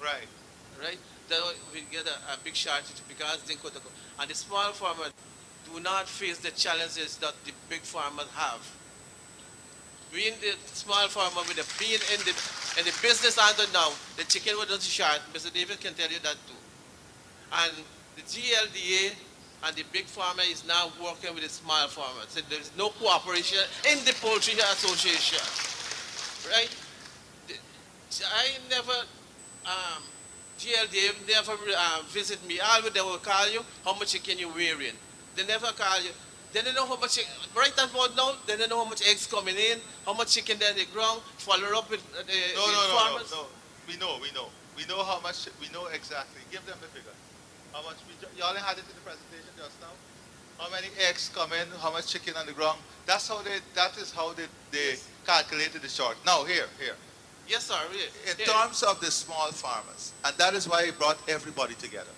Right. Right? Then we get a big shortage because they could go. And the small farmer do not face the challenges that the big farmers have. Being the small farmer with the being in the business under now, the chicken was not short. Mr. David can tell you that too. And the GLDA and the big farmer is now working with the small farmers. So there is no cooperation in the poultry association. Right? I never, GLDA never visit me. All they will call you, how much chicken you wearing. They never call you. They don't know how much, right about now, they don't know how much eggs coming in, how much chicken there in the ground, follow up with the farmers. No. We know how much, we know exactly. Give them the figure. How much, you only had it in the presentation just now. How many eggs come in, how much chicken on the ground. That is how they calculated the short. Now, here. Yes, sir. In terms of the small farmers, and that is why it brought everybody together.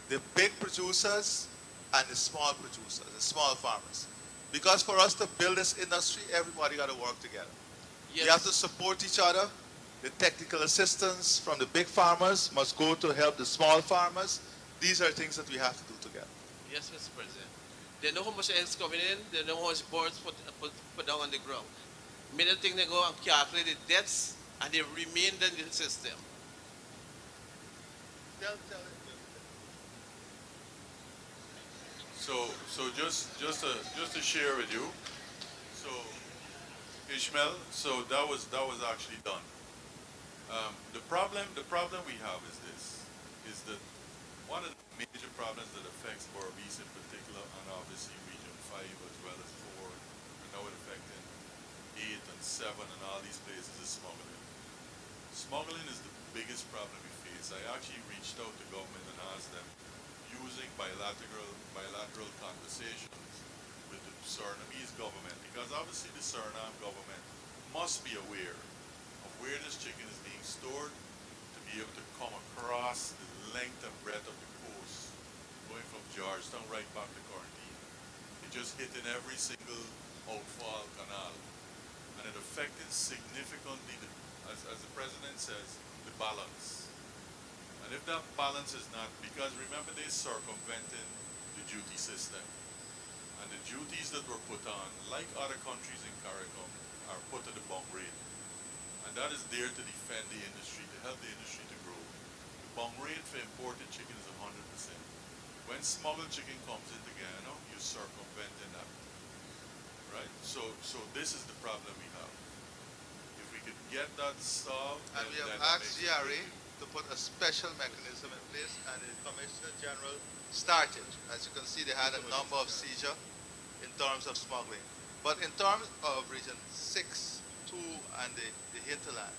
The big producers and the small producers, the small farmers. Because for us to build this industry, everybody got to work together. Yes. We have to support each other. The technical assistance from the big farmers must go to help the small farmers. These are things that we have to do together. Yes, Mr. President. They know how much eggs coming in, they know how much birds put down on the ground. Middle thing they go and calculate the deaths and they remain in the system. So just to share with you, so Ishmael, so that was actually done. The problem we have is that one of the major problems that affects Berbice in particular, and obviously Region 5 as well as 4, and now it affecting 8 and 7 and all these places is smuggling. Smuggling is the biggest problem we face. I actually reached out to government and asked them, using bilateral conversations with the Surinamese government, because obviously the Suriname government must be aware of where this chicken is being stored to be able to come across the length and breadth of the coast, going from Georgetown right back to Quarantine. It just hit in every single outfall canal, and it affected significantly, as the president says, the balance. And if that balance is not, because remember they're circumventing the duty system. And the duties that were put on, like other countries in CARICOM, are put at the bunk rate. And that is there to defend the industry, to help the industry to grow. The bunk rate for imported chicken is 100%. When smuggled chicken comes into Guyana, you're circumventing that. Right? So this is the problem we have. If we could get that solved, and we have asked GRA to put a special mechanism in place, and the Commissioner General started. As you can see, they had a number of seizures in terms of smuggling. But in terms of Region 6, 2, and the hinterland,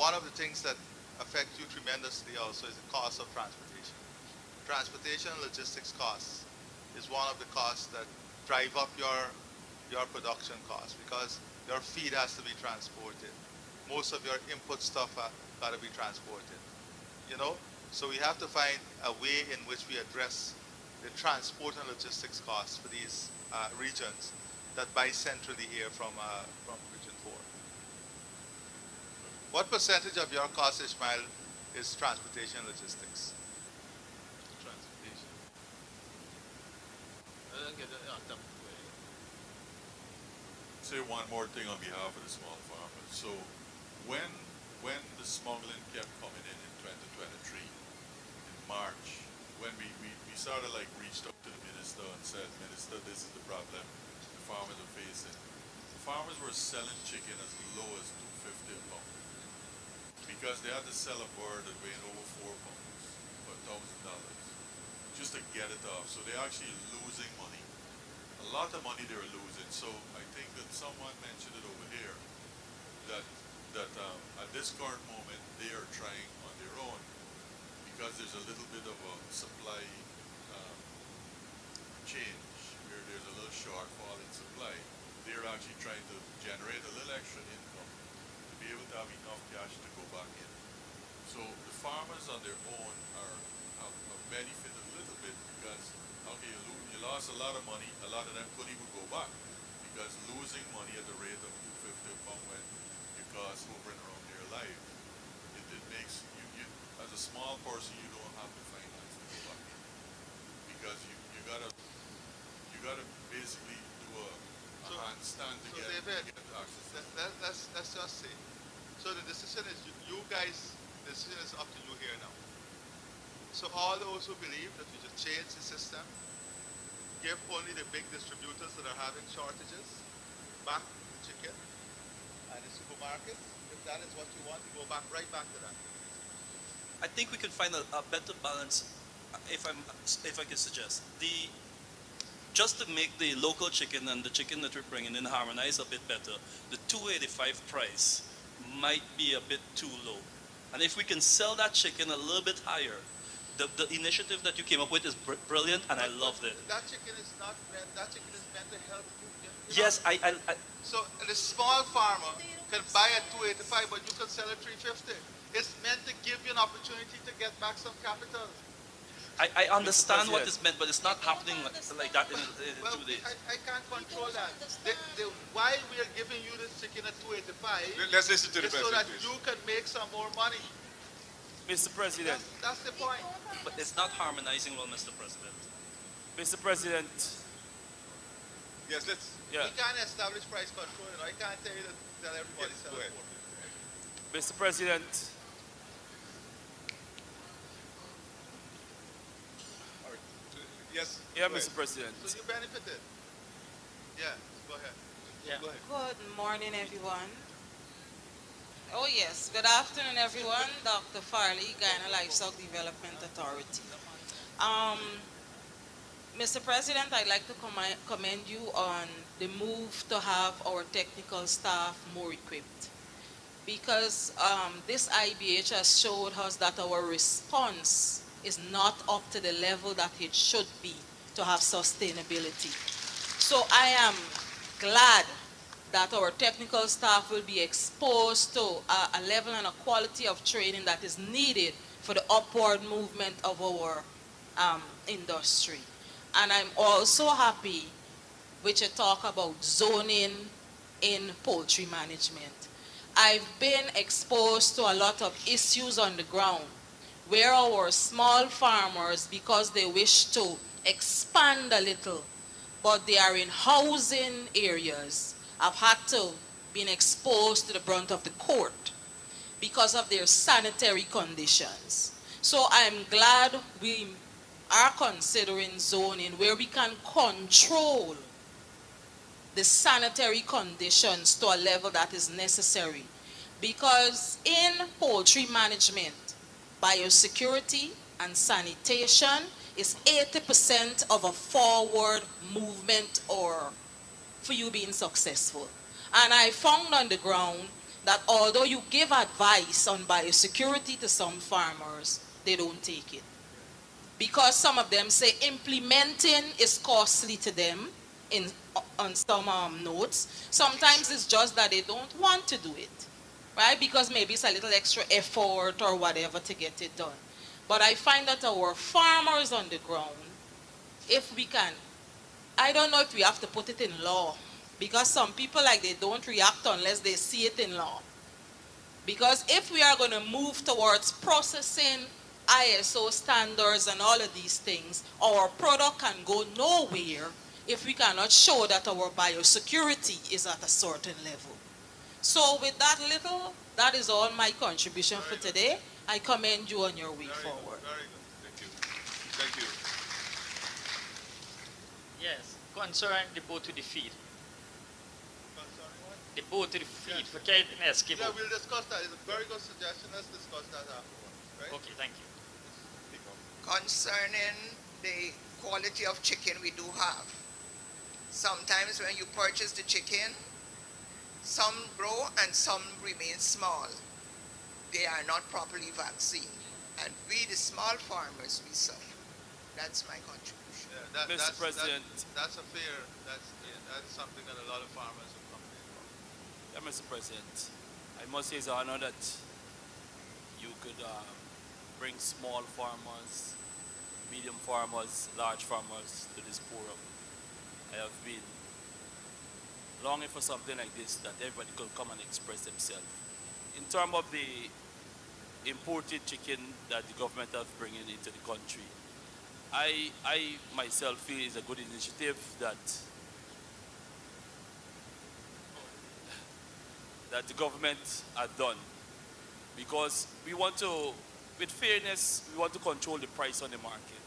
one of the things that affect you tremendously also is the cost of transportation. Transportation and logistics costs is one of the costs that drive up your production costs, because your feed has to be transported. Most of your input stuff got to be transported, So we have to find a way in which we address the transport and logistics costs for these regions that buy centrally here from Region 4. What percentage of your cost, Ishmael, is transportation and logistics? Transportation. I don't get it on top of it. Say one more thing on behalf of the small farmers. So when the smuggling kept coming in 2023, March, when we sort of like reached out to the minister and said, Minister, this is the problem the farmers are facing. The farmers were selling chicken as low as $2.50 a pound because they had to sell a bird that weighed over 4 pounds for $1,000 just to get it off. So they're actually losing money. A lot of money they're losing. So I think that someone mentioned it over here that at this current moment they are trying on their own because there's a little bit of a supply change where there's a little shortfall in supply. They're actually trying to generate a little extra income to be able to have enough cash to go back in. So the farmers on their own have benefited a little bit because okay, you lost a lot of money. A lot of them couldn't even go back because losing money at the rate of $2.50 a pound when your costs hovering around their life, it makes you as a small person you don't have the finance to go back in because you gotta basically do a handstand to get access. Let's just say. So the decision is you guys. The decision is up to you here now. So all those who believe that we should change the system, give only the big distributors that are having shortages back the chicken and the supermarkets. If that is what you want, you go right back to that. I think we can find a better balance, if I can suggest. Just to make the local chicken and the chicken that we're bringing in harmonize a bit better, the $2.85 price might be a bit too low. And if we can sell that chicken a little bit higher, the initiative that you came up with is brilliant, and I loved it. That chicken is meant to help you. Yes, So the small farmer can buy at $2.85, but you can sell at $3.50. It's meant to give you an opportunity to get back some capital. I understand what is meant, but it's not happening like that in 2 days. I can't control that. Why we are giving you this chicken at $2.85? Let's listen to the so president, that please. you can make some more money. Mr. President. That's the point. But it's not harmonizing well, Mr. President. Mr. President. Yes, let's. We can't establish price control. I can't tell you that everybody sells it. Mr. President. Yes. Yeah, Mr. President. So you benefited. Yeah, go ahead. Yeah. Go ahead. Good morning, everyone. Oh yes, good afternoon, everyone. Dr. Farley, Guyana Livestock Development Authority. Mr. President, I'd like to commend you on the move to have our technical staff more equipped, because this IBH has showed us that our response is not up to the level that it should be to have sustainability. So I am glad that our technical staff will be exposed to a level and a quality of training that is needed for the upward movement of our industry. And I'm also happy with your talk about zoning in poultry management. I've been exposed to a lot of issues on the ground where our small farmers, because they wish to expand a little, but they are in housing areas, have had to be exposed to the brunt of the court because of their sanitary conditions. So I'm glad we are considering zoning where we can control the sanitary conditions to a level that is necessary. Because in poultry management, biosecurity and sanitation is 80% of a forward movement or for you being successful. And I found on the ground that although you give advice on biosecurity to some farmers, they don't take it. Because some of them say implementing is costly to them on some notes. Sometimes it's just that they don't want to do it, right? Because maybe it's a little extra effort or whatever to get it done. But I find that our farmers on the ground, if we can, I don't know if we have to put it in law, because some people they don't react unless they see it in law. Because if we are going to move towards processing ISO standards and all of these things, our product can go nowhere if we cannot show that our biosecurity is at a certain level. So with that that is all my contribution for today. I commend you on your way forward. Very good. Thank you. Thank you. Yes, concern the boat to the feed. The boat to the feed for carrying escape. Yeah, we'll discuss that. It's a very good suggestion. Let's discuss that afterwards, right? Okay, thank you. Concerning the quality of chicken we do have. Sometimes when you purchase the chicken, some grow and some remain small. They are not properly vaccinated. And we, the small farmers, we suffer. That's my contribution. Yeah, Mr. President. That's a fair, that's something that a lot of farmers will complain about. Yeah, Mr. President, I must say it's an honor that you could bring small farmers, medium farmers, large farmers to this forum. I have been longing for something like this, that everybody could come and express themselves. In terms of the imported chicken that the government have bringing into the country, I myself feel is a good initiative that the government has done, because we want to, with fairness, we want to control the price on the market.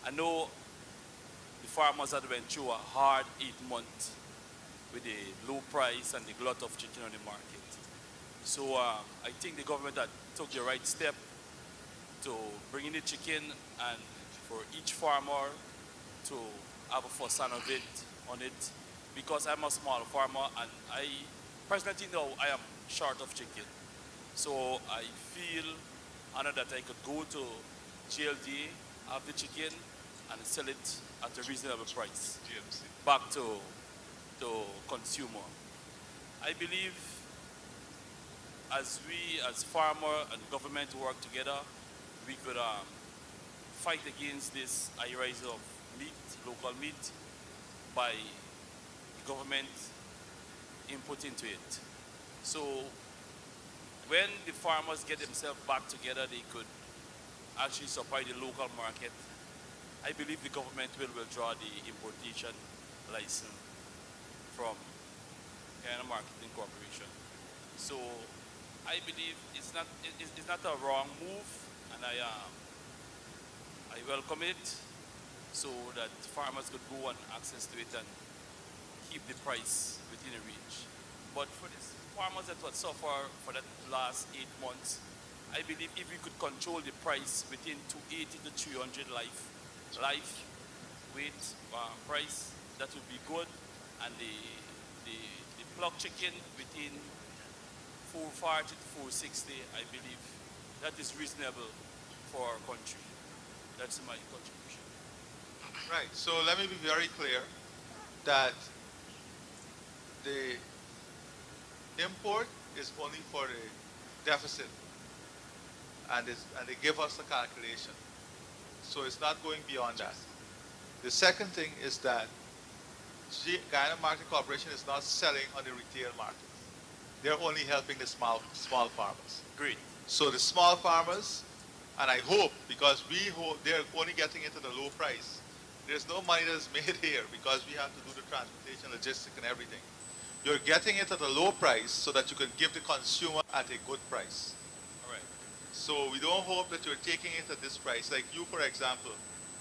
I know the farmers that went through a hard 8 months with the low price and the glut of chicken on the market. So I think the government had took the right step to bring in the chicken, and for each farmer to have a first hand of it on it, because I'm a small farmer and I personally know I am short of chicken. So I feel honored that I could go to GLDA, have the chicken, and sell it at a reasonable price back to consumer. I believe as we, as farmer and government work together, we could fight against this high rise of meat, local meat, by the government input into it. So when the farmers get themselves back together, they could actually supply the local market. I believe the government will withdraw the importation license from Guyana Marketing Corporation. So I believe it's not a wrong move, and I welcome it, so that farmers could go and access to it and keep the price within a reach. But for the farmers that would suffer for that last 8 months, I believe if we could control the price within 280 to 300 live weight price, that would be good. And the plucked chicken within 440 to 460, I believe that is reasonable for our country. That's my contribution. Right, so let me be very clear that the import is only for a deficit, and they give us a calculation. So it's not going beyond that. The second thing is that Guyana Marketing Corporation is not selling on the retail market. They're only helping the small farmers. Great. So the small farmers, and I hope, because we hope they're only getting it at a low price. There's no money that is made here because we have to do the transportation, logistics, and everything. You're getting it at a low price so that you can give the consumer at a good price. All right. So we don't hope that you're taking it at this price. Like you, for example,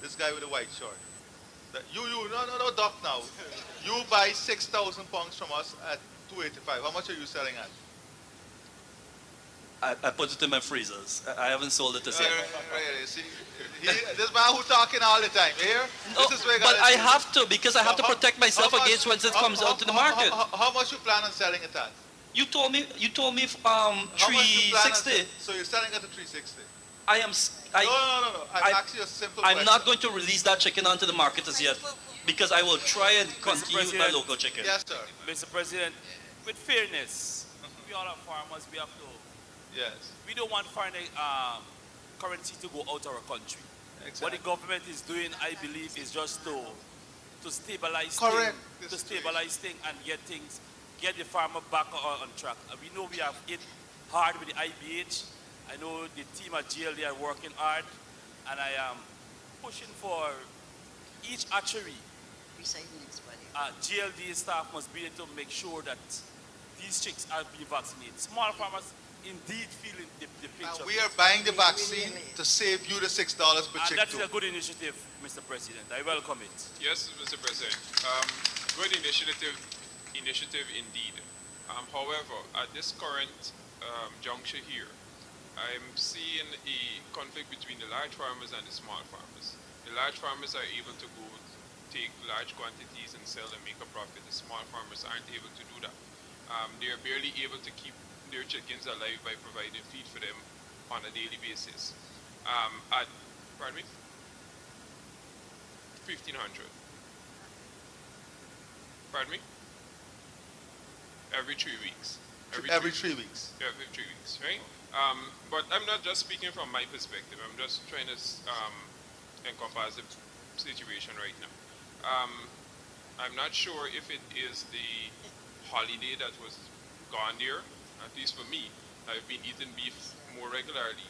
this guy with the white shirt. No, Doc, now. You buy 6,000 pounds from us at 285. How much are you selling at? I put it in my freezers. I haven't sold it to sale. Right, see, this man who talking all the time, here? No, but I have to, because I have to protect myself against when it comes out to the market. How much you plan on selling it at? You told me 360. So you're selling at a 360? No. I'm asking you a simple I'm question. not going to release that chicken onto the market as yet, because I will try and continue with my local chicken. Yes, sir. Mr. President, with fairness, we all are farmers, we have to. Yes. We don't want foreign currency to go out of our country. Exactly. What the government is doing, I believe, is just to stabilize Correct. things, to stabilize things and get the farmer back on track. We know we have hit hard with the IBH. I know the team at GLDA are working hard, and I am pushing for each hatchery. GLDA staff must be able to make sure that these chicks are being vaccinated. Small farmers indeed feeling the pinch And of we it. are buying the vaccine to save you the $6 per And chick that is too. a good initiative, Mr. President. I welcome it. Yes, Mr. President. Good initiative indeed. However, at this current juncture here, I'm seeing a conflict between the large farmers and the small farmers. The large farmers are able to go take large quantities and sell and make a profit. The small farmers aren't able to do that. They are barely able to keep their chickens alive by providing feed for them on a daily basis. Pardon me? 1,500. Pardon me? Every 3 weeks. Every 3 weeks. Every 3 weeks, right? But I'm not just speaking from my perspective. I'm just trying to encompass the situation right now. I'm not sure if it is the holiday that was gone there. At least for me, I've been eating beef more regularly.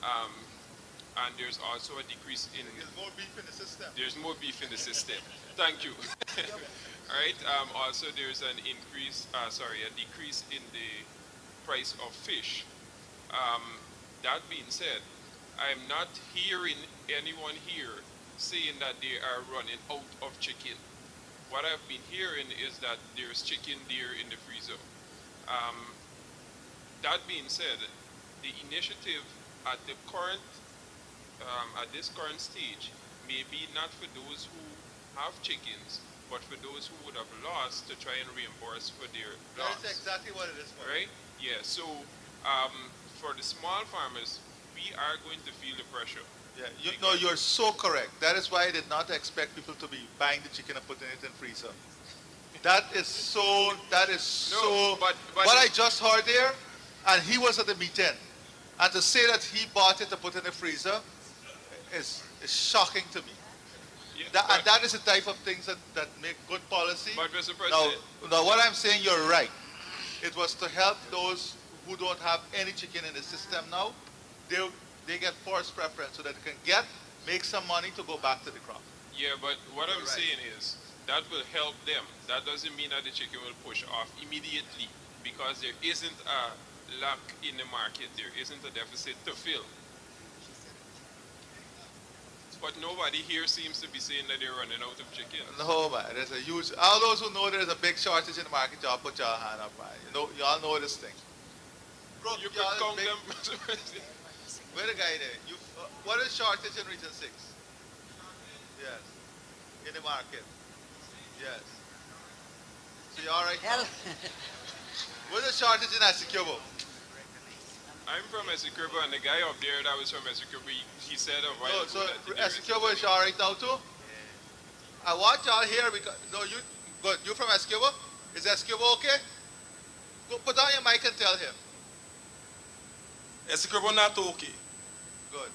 And there's also a decrease in... There's more beef in the system. There's more beef in the system. Thank you. All right. Also, there's an increase, a decrease in the price of fish. That being said, I'm not hearing anyone here saying that they are running out of chicken. What I've been hearing is that there's chicken there in the freezer. That being said, the initiative at the current, at this current stage, may be not for those who have chickens, but for those who would have lost to try and reimburse for their loss. That's exactly what it is for. Right? Yeah. So for the small farmers, we are going to feel the pressure. Yeah, you're so correct. That is why I did not expect people to be buying the chicken and putting it in freezer. That is so, but what I just heard there, and he was at the meeting, and to say that he bought it to put in the freezer is shocking to me. Yeah, And that is the type of things that make good policy. But Mr. President, now what I'm saying, you're right. It was to help those who don't have any chicken in the system now. They get forced preference so that they can make some money to go back to the crop. yeah, but what I'm saying is that will help them. That doesn't mean that the chicken will push off immediately because there isn't a lack in the market. There isn't a deficit to fill. But nobody here seems to be saying that they're running out of chicken. No, man. There's a huge... All those who know there's a big shortage in the market, y'all put your hand up, man. Y'all know this thing. Bro, you could count them. Where the guy there? What is shortage in Region 6? Yes. In the market. Yes. So you're all right now? What's the shortage in Essequibo? I'm from Essequibo, and the guy up there that was from Essequibo, he said a while ago that Essequibo is all right now too? I want y'all here because... No, you from Essequibo? Is Essequibo okay? Go put down your mic and tell him. Essequibo not okay. Good.